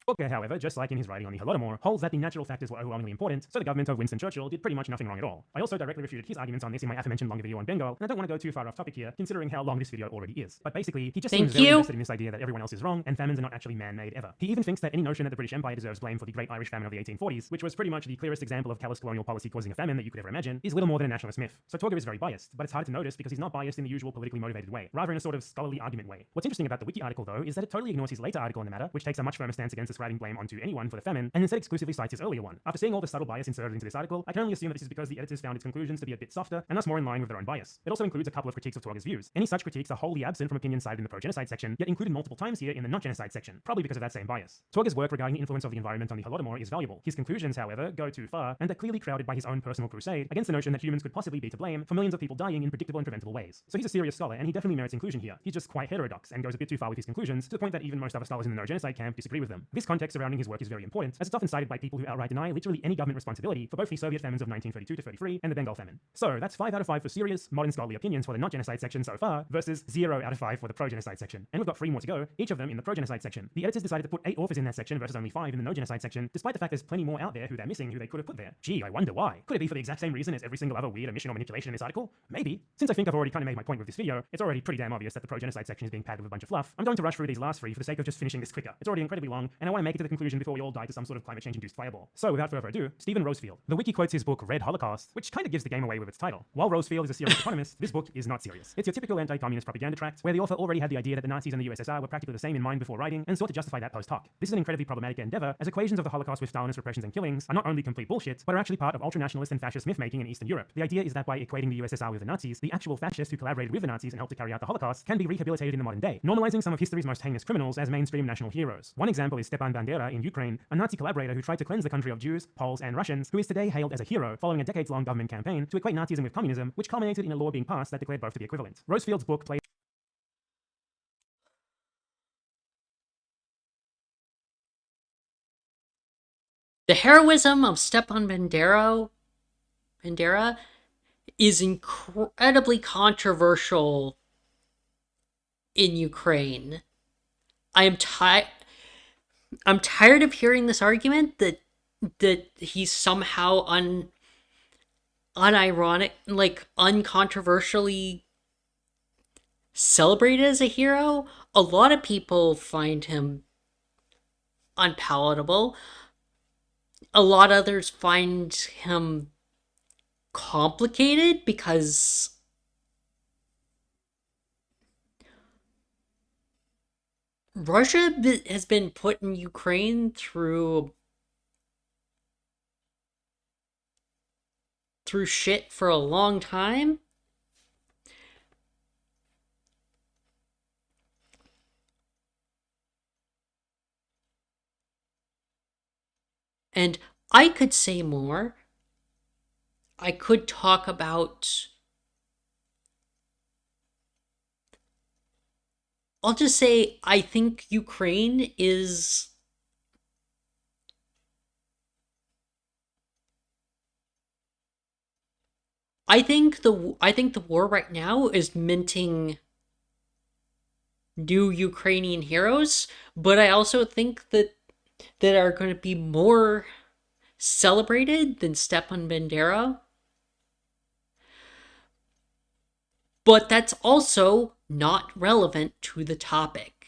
Tolkien, however, just like in his writing on the Holodomor, holds that the natural factors were overwhelmingly important, so the government of Winston Churchill did pretty much nothing wrong at all. I also directly refuted his arguments on this in my aforementioned longer video on Bengal, and I don't want to go too far off topic here, considering how long this video already is. But basically, he just seems very invested in this idea that everyone else is wrong, and famines are not actually man-made ever. He even thinks that any notion that the British Empire deserves blame for the Great Irish Famine of the 1840s, which was pretty much the clearest example of callous colonial policy causing a famine that you could ever imagine, is little more than a nationalist myth. So Torgler is very biased, but it's hard to notice because he's not biased in the usual politically motivated way, rather in a sort of scholarly argument way. What's interesting about the wiki article, though, is that it totally ignores his later article on the matter, which takes a much firmer stance against ascribing blame onto anyone for the famine, and instead exclusively cites his earlier one. After seeing all the subtle bias inserted into this article, I can only assume that this is because the editors found its conclusions to be a bit softer, and thus more in line with their own bias. It also includes a couple of critiques of Torger's views. Any such critiques are wholly absent from opinions cited in the pro-genocide section, yet included multiple times here in the not-genocide section, probably because of that same bias. Torger's work regarding the influence of the environment on the Holodomor is valuable. His conclusions, however, go too far, and are clearly crowded by his own personal crusade against the notion that humans could possibly be to blame for millions of people dying in predictable and preventable ways. So he's a serious scholar, and he definitely merits inclusion here. He's just quite heterodox, and goes a bit too far with his conclusions, to the point that even most other scholars in the no-genocide camp disagree with them. This context surrounding his work is very important, as it's often cited by people who outright deny literally any government responsibility for both the Soviet famines of 1932 to 33 and the Bengal famine. So that's 5 out of 5 for serious, modern scholarly opinions for the not-genocide section so far, versus 0 out of 5 for the pro-genocide section. And we've got 3 more to go, each of them in the pro-genocide section. The editors decided to put 8 authors in that section versus only 5 in the no-genocide section, despite the fact there's plenty more out there who they're missing who they could have put there. Gee, I wonder why. Could it be for the exact same reason as every single other weird omission or manipulation in this article? Maybe. Since I think I've already kind of made my point with this video, it's already pretty damn obvious that the pro-genocide section is being packed with a bunch of fluff. I'm going to rush through these last 3 for the sake of just finishing this quicker. It's already incredibly long, and I want to make it to the conclusion before we all die to some sort of climate change-induced fireball. So without further ado, Stephen Rosefield. The wiki quotes his book Red Holocaust, which kind of gives the game away with its title. While Rosefield is a serious economist, this book is not serious. It's your typical anti-communist propaganda tract, where the author already had the idea that the Nazis and the USSR were practically the same in mind before writing, and sought to justify that post hoc. This is an incredibly problematic endeavor, as equations of the Holocaust with Stalinist repressions and killings are not only complete bullshit, but are actually part of ultranationalist and fascist myth-making in Eastern Europe. The idea is that by equating the USSR with the Nazis, the actual fascists who collaborated with the Nazis and helped to carry out the Holocaust can be rehabilitated in the modern day, normalizing some of history's most heinous criminals as mainstream national heroes. One example is Stepan Bandera in Ukraine, a Nazi collaborator who tried to cleanse the country of Jews, Poles, and Russians, who is today hailed as a hero following a decades-long government campaign to equate Nazism with communism, which culminated in a law being passed that declared both to be equivalent. Rosefield's book plays The heroism of Stepan Bandera is incredibly controversial in Ukraine. I'm tired of hearing this argument that he's somehow unironic, like uncontroversially celebrated as a hero. A lot of people find him unpalatable. A lot of others find him complicated because Russia has been putting Ukraine through shit for a long time. And I could say more. I could talk about... I'll just say I think Ukraine is... I think the war right now is minting new Ukrainian heroes, but I also think that are going to be more celebrated than Stepan Bandera. But that's also not relevant to the topic.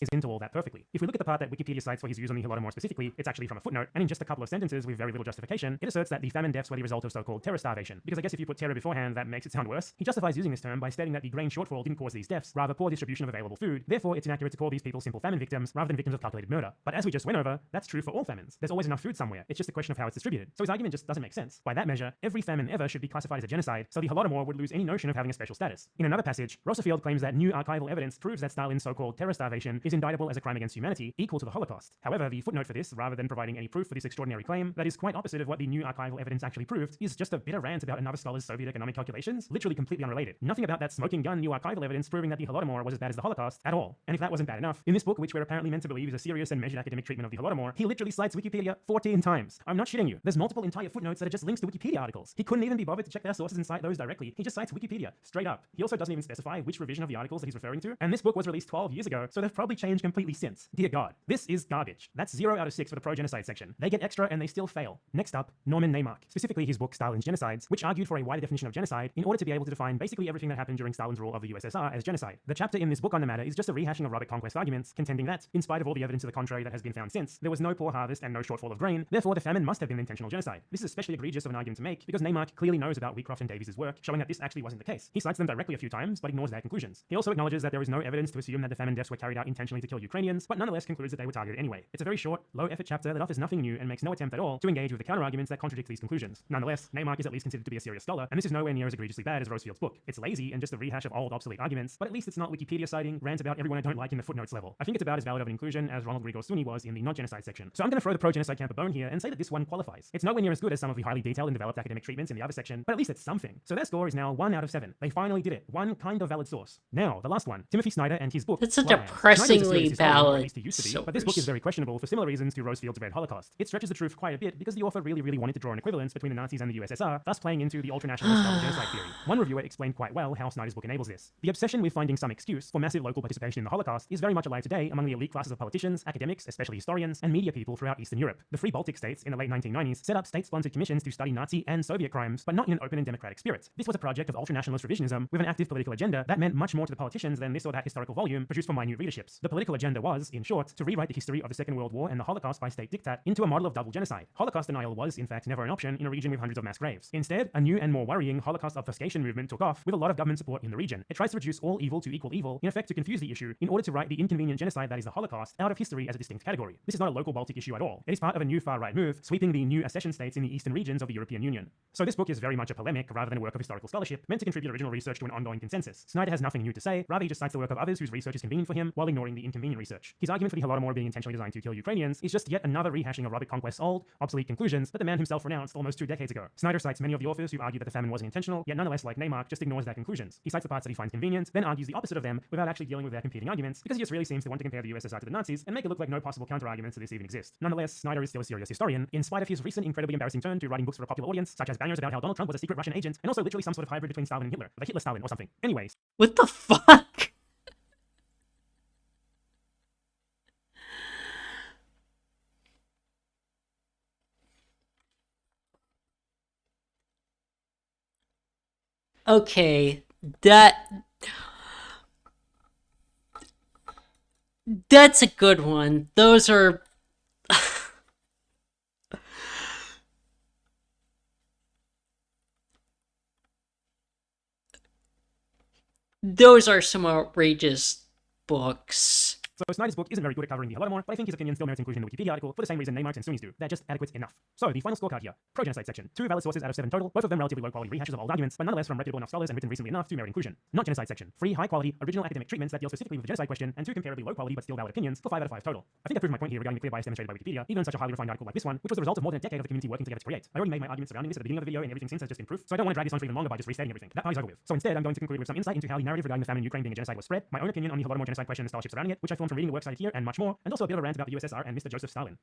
is into all that perfectly. If we look at the part that Wikipedia cites for his views on the Holodomor specifically, it's actually from a footnote, and in just a couple of sentences with very little justification, it asserts that the famine deaths were the result of so-called terror starvation. Because I guess if you put terror beforehand, that makes it sound worse. He justifies using this term by stating that the grain shortfall didn't cause these deaths, rather poor distribution of available food. Therefore, it's inaccurate to call these people simple famine victims rather than victims of calculated murder. But as we just went over, that's true for all famines. There's always enough food somewhere. It's just a question of how it's distributed. So his argument just doesn't make sense. By that measure, every famine ever should be classified as a genocide, so the Holodomor would lose any notion of having a special status. In another passage, Roosevelt claims that new archival evidence proves that Stalin's so-called terror starvation is indictable as a crime against humanity equal to the Holocaust. However, the footnote for this, rather than providing any proof for this extraordinary claim that is quite opposite of what the new archival evidence actually proved, is just a bitter rant about another scholar's Soviet economic calculations, literally completely unrelated. Nothing about that smoking gun new archival evidence proving that the Holodomor was as bad as the Holocaust at all. And if that wasn't bad enough, in this book, which we're apparently meant to believe is a serious and measured academic treatment of the Holodomor, he literally cites Wikipedia 14 times. I'm not shitting you. There's multiple entire footnotes that are just links to Wikipedia articles. He couldn't even be bothered to check their sources and cite those directly. He just cites Wikipedia, straight up. He also doesn't even specify which revision of the articles that he's referring to, and this book was released 12 years ago, so they've probably changed completely since. Dear God, this is garbage. That's 0 out of 6 for the pro-genocide section. They get extra and they still fail. Next up, Norman Naimark, specifically his book Stalin's Genocides, which argued for a wider definition of genocide in order to be able to define basically everything that happened during Stalin's rule of the USSR as genocide. The chapter in this book on the matter is just a rehashing of Robert Conquest arguments, contending that, in spite of all the evidence to the contrary that has been found since, there was no poor harvest and no shortfall of grain, therefore the famine must have been intentional genocide. This is especially egregious of an argument to make because Naimark clearly knows about Wheatcroft and Davies' work, showing that this actually wasn't the case. He cites them directly a few times, but ignores their conclusions. He also acknowledges that there is no evidence to assume that the famine deaths were carried out intentionally to kill Ukrainians, but nonetheless concludes that they were targeted anyway. It's a very short, low-effort chapter that offers nothing new and makes no attempt at all to engage with the counter-arguments that contradict these conclusions. Nonetheless, Naimark is at least considered to be a serious scholar, and this is nowhere near as egregiously bad as Roosevelt's book. It's lazy and just a rehash of old, obsolete arguments, but at least it's not Wikipedia citing rant about everyone I don't like in the footnotes level. I think it's about as valid of an inclusion as Ronald Grigor Suni was in the not-genocide section. So I'm going to throw the pro-genocide camp a bone here and say that this one qualifies. It's nowhere near as good as some of the highly detailed and developed academic treatments in the other section, but at least it's something. So their score is now 1 out of 7. They finally did it. One kind of valid source. Now, the last one, Timothy Snyder and his book. That's a Flyland. depressingly valid source. But this book is very questionable for similar reasons to Roosevelt's Red Holocaust. It stretches the truth quite a bit because the author really wanted to draw an equivalence between the Nazis and the USSR, thus playing into the ultranationalist double genocide theory. One reviewer explained quite well how Snyder's book enables this. The obsession with finding some excuse for massive local participation in the Holocaust is very much alive today among the elite classes of politicians, academics, especially historians, and media people throughout Eastern Europe. The free Baltic states in the late 1990s set up state-sponsored commissions to study Nazi and Soviet crimes, but not in an open and democratic spirit. This was a project of ultranationalist revisionism with an active political agenda that meant much more to the politicians than this or that historical volume produced for minute readerships. The political agenda was, in short, to rewrite the history of the Second World War and the Holocaust by state diktat into a model of double genocide. Holocaust denial was, in fact, never an option in a region with hundreds of mass graves. Instead, a new and more worrying Holocaust obfuscation movement took off with a lot of government support in the region. It tries to reduce all evil to equal evil, in effect to confuse the issue, in order to write the inconvenient genocide that is the Holocaust out of history as a distinct category. This is not a local Baltic issue at all. It is part of a new far-right move, sweeping the new accession states in the eastern regions of the European Union. So this book is very much a polemic rather than a work of historical scholarship, meant to contribute original research to an ongoing consensus. Snyder has nothing new to say, rather he just cites the work of others whose research is convenient for him, while ignoring the inconvenient research. His argument for the Holodomor being intentionally designed to kill Ukrainians is just yet another rehashing of Robert Conquest's old, obsolete conclusions that the man himself renounced almost 2 decades ago. Snyder cites many of the authors who argue that the famine wasn't intentional, yet nonetheless, like Naimark, just ignores their conclusions. He cites the parts that he finds convenient, then argues the opposite of them without actually dealing with their competing arguments, because he just really seems to want to compare the USSR to the Nazis and make it look like no possible counter-arguments to this even exist. Nonetheless, Snyder is still a serious historian, in spite of his recent incredibly embarrassing turn to writing books for a popular audience, such as bangers about how Donald Trump was a secret Russian agent, and also literally some sort of hybrid between Stalin and Hitler, like Hitler-Stalin or something. Anyways. What the fuck? Okay, that's a good one. Those are those are some outrageous books. So Snyder's book isn't very good at covering the Holodomor, but I think his opinion still merits inclusion in the Wikipedia article for the same reason Naimark's and Suni's do. They're just adequate enough. So the final scorecard here. Pro-genocide section. 2 valid sources out of 7 total, both of them relatively low-quality rehashes of old arguments, but nonetheless from reputable enough scholars and written recently enough to merit inclusion. Not genocide section. 3 high-quality, original academic treatments that deal specifically with the genocide question, and 2 comparably low-quality but still valid opinions for 5 out of 5 total. I think I proved my point here regarding the clear bias demonstrated by Wikipedia, even in such a highly refined article like this one, which was the result of more than a decade of the community working together to create. I already made my arguments surrounding this at the beginning of the video, and everything since has just been proof, so I don't want to drag this on for even longer by just restating everything. That part is over with. So instead, I'm going to conclude with some insight into how the narrative regarding the famine in Ukraine being a genocide was spread, my own opinion on the Holodomor genocide question and scholarship surrounding it, which I formed from reading the works cited here, and much more, and also a bit of a rant about the USSR and Mr. Joseph Stalin.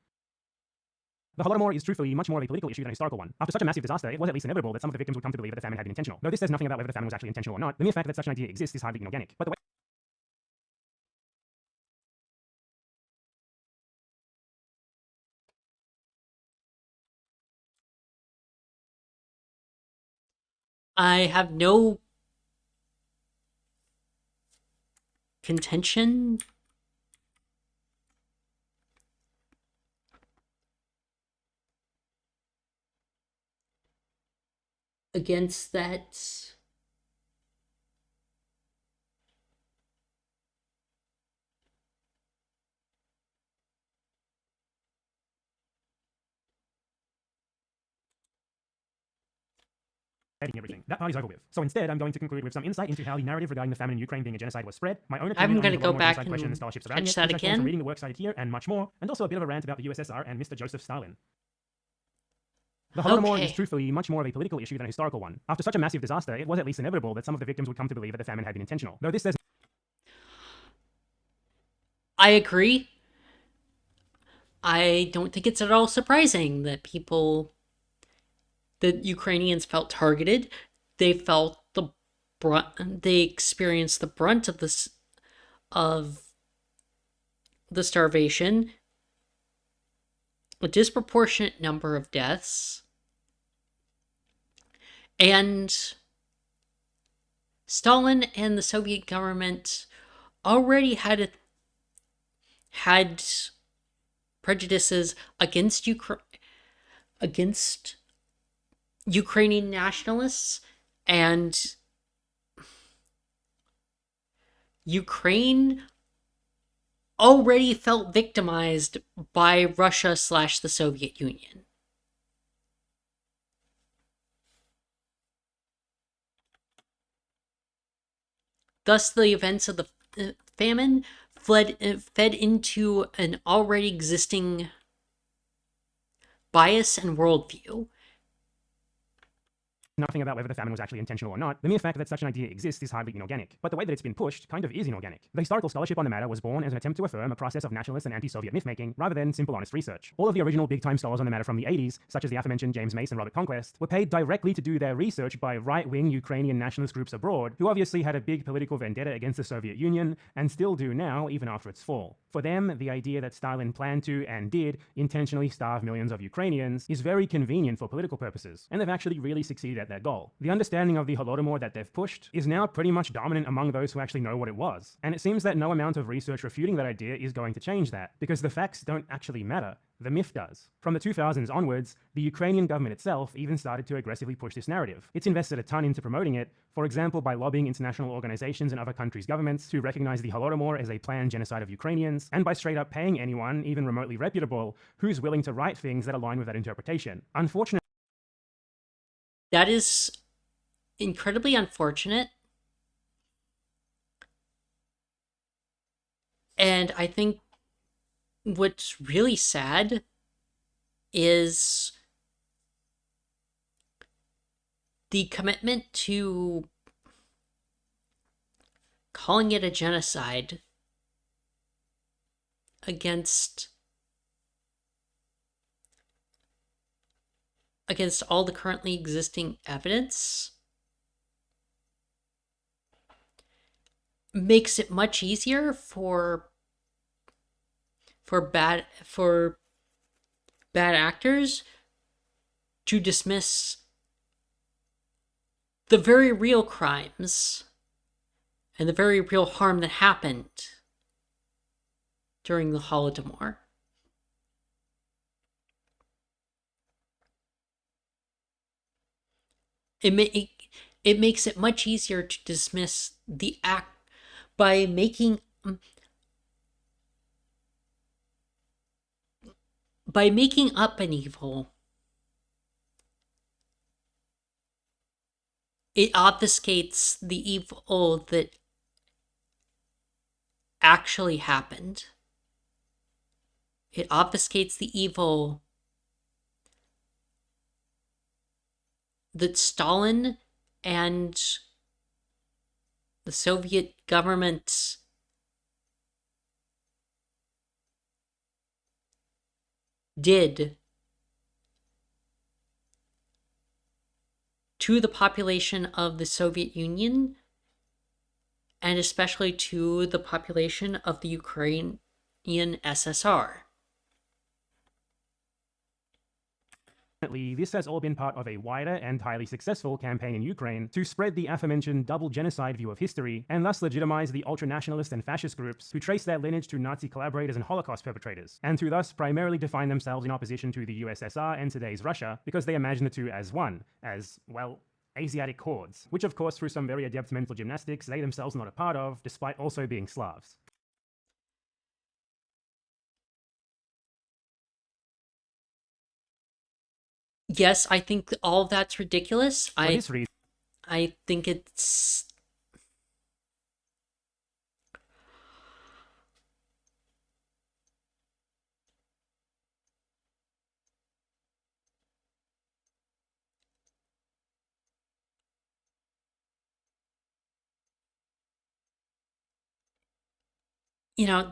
The Holodomor is truthfully much more of a political issue than a historical one. After such a massive disaster, it was at least inevitable that some of the victims would come to believe that the famine had been intentional. Though this says nothing about whether the famine was actually intentional or not, the mere fact that such an idea exists is hardly inorganic. But the way I have no contention against that. Everything. That part is over with. So instead, I'm going to conclude with some insight into how the narrative regarding the famine in Ukraine being a genocide was spread, my own opinion I'm on going the to go Holodomor back genocide question and and the scholarships surrounding catch it, that which I formed from again. reading the works cited here, and much more, and also a bit of a rant about the USSR and Mr. Joseph Stalin. The Holodomor is truthfully much more of a political issue than a historical one. After such a massive disaster, it was at least inevitable that some of the victims would come to believe that the famine had been intentional. Though this says I agree. I don't think it's at all surprising that the Ukrainians felt targeted. They felt the brunt. They experienced the brunt of of the starvation, a disproportionate number of deaths, and Stalin and the Soviet government already had prejudices against Ukrainian nationalists, and Ukraine already felt victimized by Russia/the Soviet Union. Thus, the events of the famine fed into an already existing bias and worldview. nothing about whether the famine was actually intentional or not, the mere fact that such an idea exists is hardly inorganic. But the way that it's been pushed kind of is inorganic. The historical scholarship on the matter was born as an attempt to affirm a process of nationalist and anti-Soviet myth-making, rather than simple honest research. All of the original big-time scholars on the matter from the 80s, such as the aforementioned James Mace and Robert Conquest, were paid directly to do their research by right-wing Ukrainian nationalist groups abroad, who obviously had a big political vendetta against the Soviet Union, and still do now, even after its fall. For them, the idea that Stalin planned to, and did, intentionally starve millions of Ukrainians is very convenient for political purposes, and they've actually really succeeded at their goal. The understanding of the Holodomor that they've pushed is now pretty much dominant among those who actually know what it was, and it seems that no amount of research refuting that idea is going to change that, because the facts don't actually matter. The myth does. From the 2000s onwards, the Ukrainian government itself even started to aggressively push this narrative. It's invested a ton into promoting it, for example by lobbying international organizations and other countries' governments to recognize the Holodomor as a planned genocide of Ukrainians, and by straight up paying anyone, even remotely reputable, who's willing to write things that align with that interpretation. Unfortunately, that is incredibly unfortunate. And I think what's really sad is the commitment to calling it a genocide against all the currently existing evidence makes it much easier for bad actors to dismiss the very real crimes and the very real harm that happened during the Holodomor. It makes it much easier to dismiss the act by making up an evil. It obfuscates the evil that actually happened. It obfuscates the evil that Stalin and the Soviet government did to the population of the Soviet Union, and especially to the population of the Ukrainian SSR. this has all been part of a wider and highly successful campaign in Ukraine to spread the aforementioned double genocide view of history, and thus legitimize the ultranationalist and fascist groups who trace their lineage to Nazi collaborators and Holocaust perpetrators, and who thus primarily define themselves in opposition to the USSR and today's Russia, because they imagine the two as one, as, well, Asiatic hordes, which of course through some very adept mental gymnastics they themselves not a part of, despite also being Slavs. Yes, I think all of that's ridiculous. For this reason, I think it's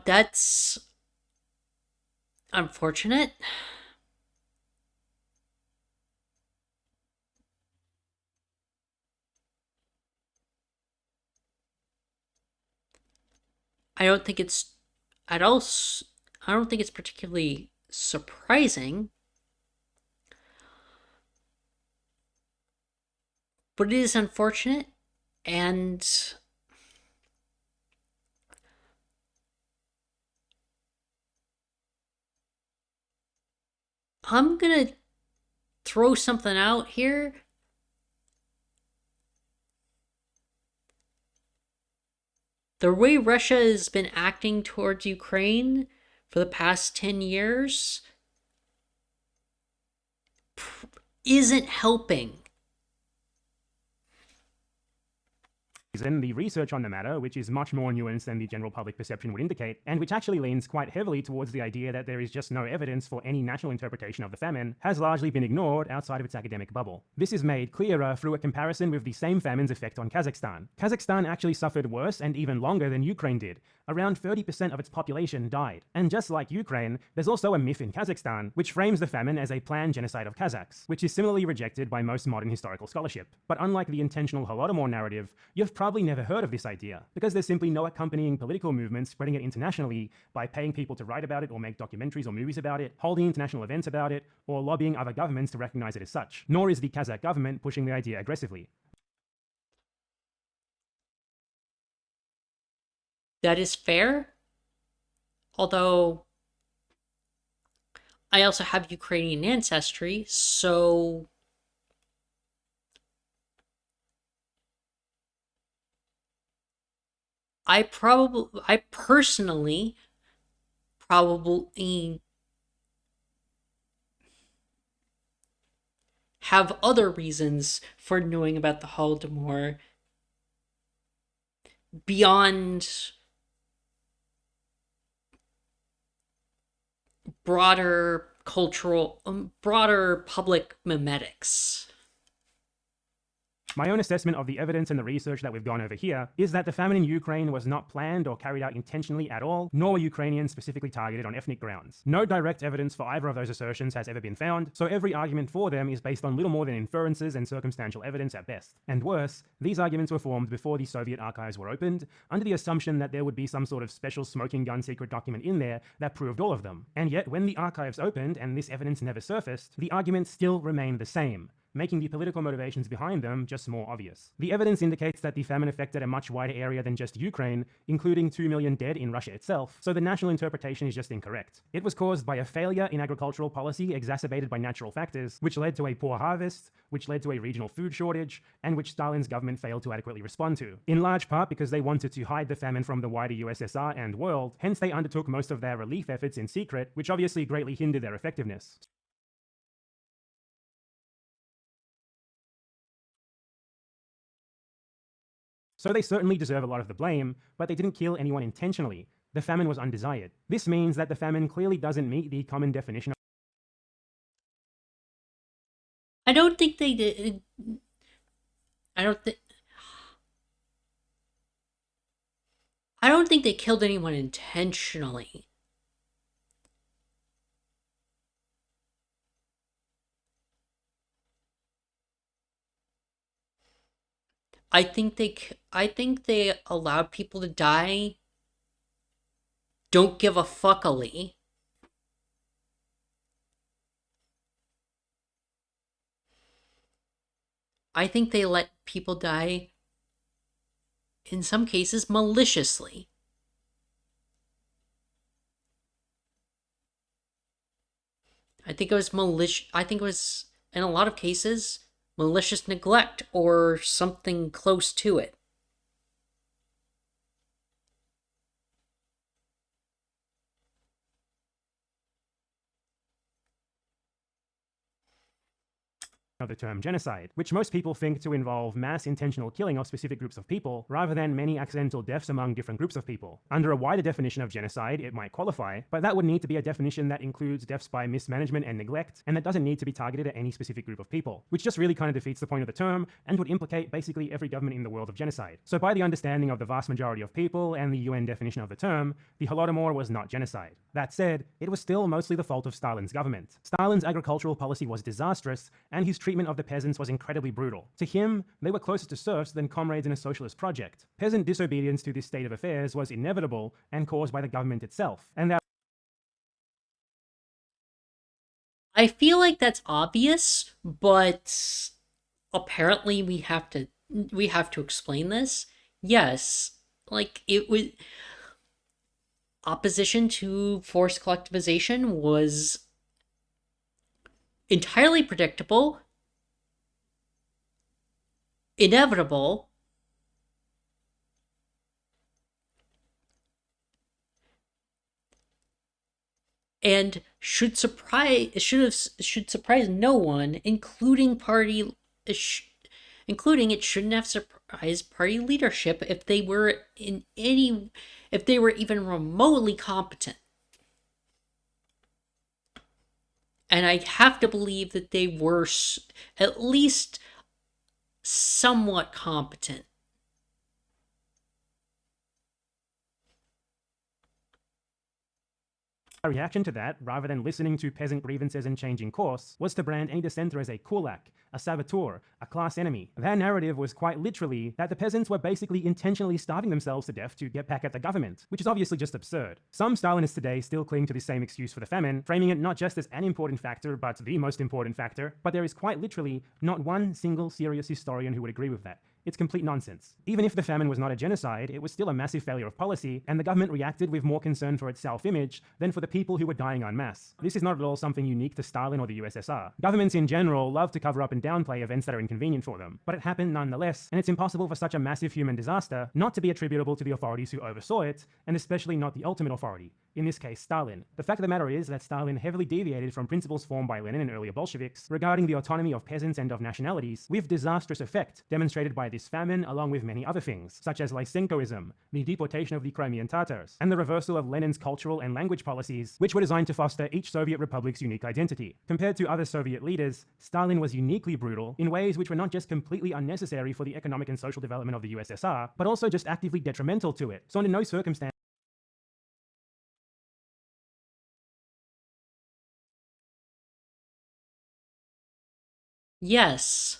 that's unfortunate. I don't think it's at all I don't think it's particularly surprising, but it is unfortunate, and I'm gonna throw something out here. The way Russia has been acting towards Ukraine for the past 10 years isn't helping. the research on the matter, which is much more nuanced than the general public perception would indicate, and which actually leans quite heavily towards the idea that there is just no evidence for any national interpretation of the famine, has largely been ignored outside of its academic bubble. This is made clearer through a comparison with the same famine's effect on Kazakhstan. Kazakhstan actually suffered worse and even longer than Ukraine did. Around 30% of its population died. And just like Ukraine, there's also a myth in Kazakhstan which frames the famine as a planned genocide of Kazakhs, which is similarly rejected by most modern historical scholarship. But unlike the intentional Holodomor narrative, you've probably never heard of this idea, because there's simply no accompanying political movement spreading it internationally by paying people to write about it or make documentaries or movies about it, holding international events about it, or lobbying other governments to recognize it as such. Nor is the Kazakh government pushing the idea aggressively. That is fair. Although I also have Ukrainian ancestry, so I personally probably have other reasons for knowing about the Holodomor beyond broader cultural, broader public memetics. My own assessment of the evidence and the research that we've gone over here is that the famine in Ukraine was not planned or carried out intentionally at all, nor were Ukrainians specifically targeted on ethnic grounds. No direct evidence for either of those assertions has ever been found, so every argument for them is based on little more than inferences and circumstantial evidence at best. And worse, these arguments were formed before the Soviet archives were opened, under the assumption that there would be some sort of special smoking gun secret document in there that proved all of them. And yet, when the archives opened and this evidence never surfaced, the arguments still remained the same, making the political motivations behind them just more obvious. The evidence indicates that the famine affected a much wider area than just Ukraine, including 2 million dead in Russia itself, so the national interpretation is just incorrect. It was caused by a failure in agricultural policy exacerbated by natural factors, which led to a poor harvest, which led to a regional food shortage, and which Stalin's government failed to adequately respond to. In large part because they wanted to hide the famine from the wider USSR and world, hence they undertook most of their relief efforts in secret, which obviously greatly hindered their effectiveness. So they certainly deserve a lot of the blame, but they didn't kill anyone intentionally. The famine was undesired. This means that the famine clearly doesn't meet the common definition of I don't think they did. I don't think. I don't think they killed anyone intentionally. I think they allowed people to die. Don't give a fuckily. I think they let people die, in some cases, maliciously. I think it was in a lot of cases, malicious neglect or something close to it. Of the term genocide, which most people think to involve mass intentional killing of specific groups of people, rather than many accidental deaths among different groups of people. Under a wider definition of genocide, it might qualify, but that would need to be a definition that includes deaths by mismanagement and neglect, and that doesn't need to be targeted at any specific group of people, which just really kind of defeats the point of the term, and would implicate basically every government in the world of genocide. So by the understanding of the vast majority of people and the UN definition of the term, the Holodomor was not genocide. That said, it was still mostly the fault of Stalin's government. Stalin's agricultural policy was disastrous, and his treatment of the peasants was incredibly brutal. To him, they were closer to serfs than comrades in a socialist project. Peasant disobedience to this state of affairs was inevitable and caused by the government itself. And that I feel like that's obvious, but apparently we have to explain this. Yes, like it would opposition to forced collectivization was entirely predictable, inevitable, and should surprise no one, including it shouldn't have surprised party leadership if they were even remotely competent. And I have to believe that they were at least somewhat competent. Our reaction to that, rather than listening to peasant grievances and changing course, was to brand any dissenter as a kulak, a saboteur, a class enemy. Their narrative was quite literally that the peasants were basically intentionally starving themselves to death to get back at the government, which is obviously just absurd. Some Stalinists today still cling to the same excuse for the famine, framing it not just as an important factor, but the most important factor, but there is quite literally not one single serious historian who would agree with that. It's complete nonsense. Even if the famine was not a genocide, it was still a massive failure of policy, and the government reacted with more concern for its self-image than for the people who were dying en masse. This is not at all something unique to Stalin or the USSR. Governments in general love to cover up and downplay events that are inconvenient for them, but it happened nonetheless, and it's impossible for such a massive human disaster not to be attributable to the authorities who oversaw it, and especially not the ultimate authority, in this case Stalin. The fact of the matter is that Stalin heavily deviated from principles formed by Lenin and earlier Bolsheviks regarding the autonomy of peasants and of nationalities, with disastrous effect demonstrated by this famine along with many other things, such as Lysenkoism, the deportation of the Crimean Tatars, and the reversal of Lenin's cultural and language policies, which were designed to foster each Soviet republic's unique identity. Compared to other Soviet leaders, Stalin was uniquely brutal in ways which were not just completely unnecessary for the economic and social development of the USSR, but also just actively detrimental to it. So under no circumstance Yes.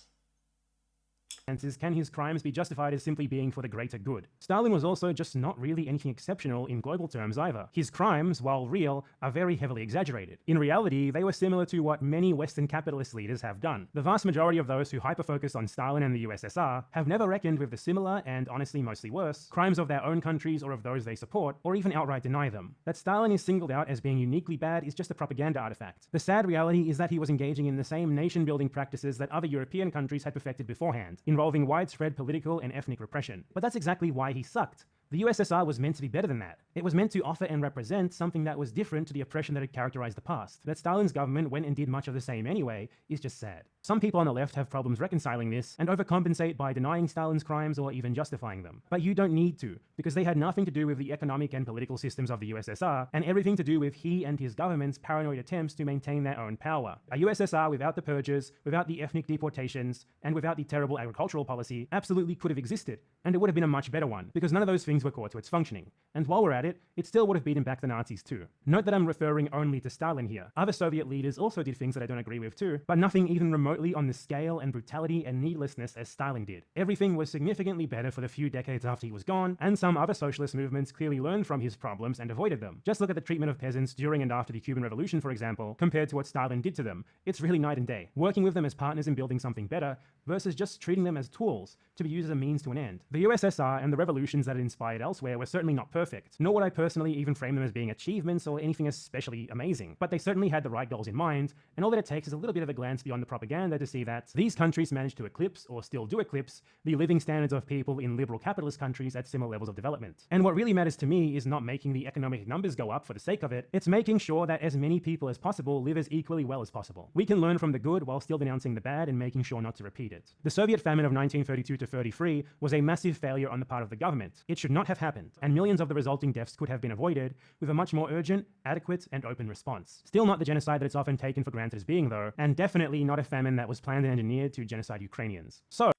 can his crimes be justified as simply being for the greater good? Stalin was also just not really anything exceptional in global terms either. His crimes, while real, are very heavily exaggerated. In reality, they were similar to what many Western capitalist leaders have done. The vast majority of those who hyper-focus on Stalin and the USSR have never reckoned with the similar, and honestly mostly worse, crimes of their own countries or of those they support, or even outright deny them. That Stalin is singled out as being uniquely bad is just a propaganda artifact. The sad reality is that he was engaging in the same nation-building practices that other European countries had perfected beforehand, involving widespread political and ethnic repression. But that's exactly why he sucked. The USSR was meant to be better than that. It was meant to offer and represent something that was different to the oppression that had characterized the past. That Stalin's government went and did much of the same anyway is just sad. Some people on the left have problems reconciling this and overcompensate by denying Stalin's crimes or even justifying them. But you don't need to, because they had nothing to do with the economic and political systems of the USSR, and everything to do with he and his government's paranoid attempts to maintain their own power. A USSR without the purges, without the ethnic deportations, and without the terrible agricultural policy absolutely could have existed, and it would have been a much better one, because none of those things were core to its functioning. And while we're at it, it still would have beaten back the Nazis too. Note that I'm referring only to Stalin here. Other Soviet leaders also did things that I don't agree with too, but nothing even remotely on the scale and brutality and needlessness as Stalin did. Everything was significantly better for the few decades after he was gone, and some other socialist movements clearly learned from his problems and avoided them. Just look at the treatment of peasants during and after the Cuban Revolution, for example, compared to what Stalin did to them. It's really night and day. Working with them as partners in building something better versus just treating them as tools to be used as a means to an end. The USSR and the revolutions that it inspired elsewhere were certainly not perfect, nor would I personally even frame them as being achievements or anything especially amazing, but they certainly had the right goals in mind, and all that it takes is a little bit of a glance beyond the propaganda to see that these countries managed to eclipse, or still do eclipse, the living standards of people in liberal capitalist countries at similar levels of development. And what really matters to me is not making the economic numbers go up for the sake of it, it's making sure that as many people as possible live as equally well as possible. We can learn from the good while still denouncing the bad and making sure not to repeat it. The Soviet famine of 1932 to 33 was a massive failure on the part of the government. It should not have happened, and millions of the resulting deaths could have been avoided with a much more urgent, adequate, and open response. Still not the genocide that it's often taken for granted as being, though, and definitely not a famine that was planned and engineered to genocide Ukrainians. So,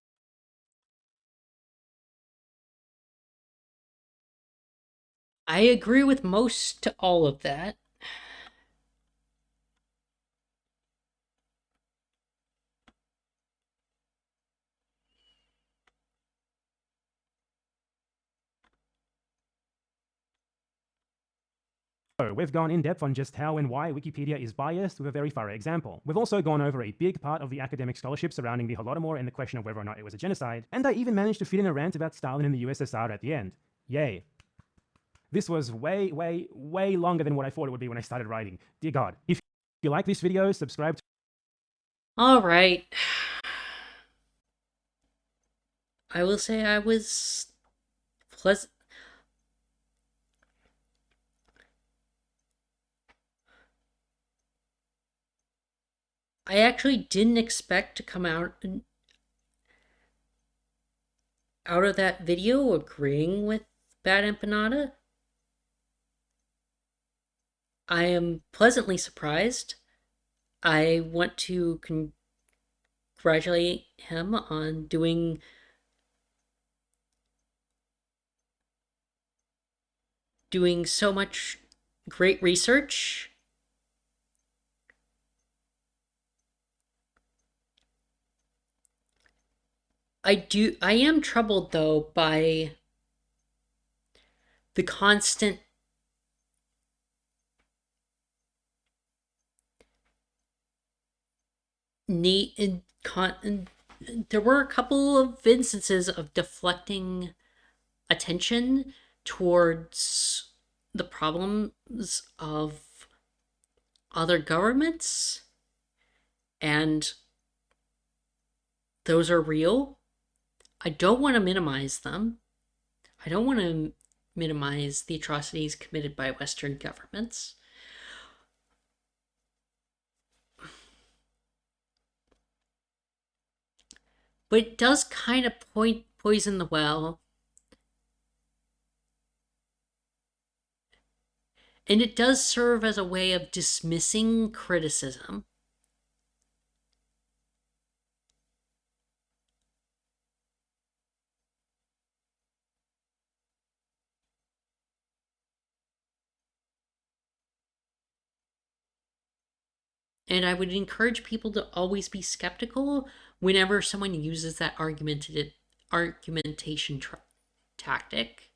I agree with most to all of that. we've gone in depth on just how and why Wikipedia is biased with a very thorough example. We've also gone over a big part of the academic scholarship surrounding the Holodomor and the question of whether or not it was a genocide, and I even managed to fit in a rant about Stalin and the USSR at the end. Yay. This was way longer than what I thought it would be when I started writing. Dear God. If you like this video, subscribe to... Alright. I will say I was pleasant. I actually didn't expect to come out of that video agreeing with Bad Empanada. I am pleasantly surprised. I want to congratulate him on doing so much great research. I am troubled though by the constant need there were a couple of instances of deflecting attention towards the problems of other governments, and those are real. I don't want to minimize them. I don't want to minimize the atrocities committed by Western governments. But it does kind of poison the well. And it does serve as a way of dismissing criticism. And I would encourage people to always be skeptical whenever someone uses that argumentation tactic.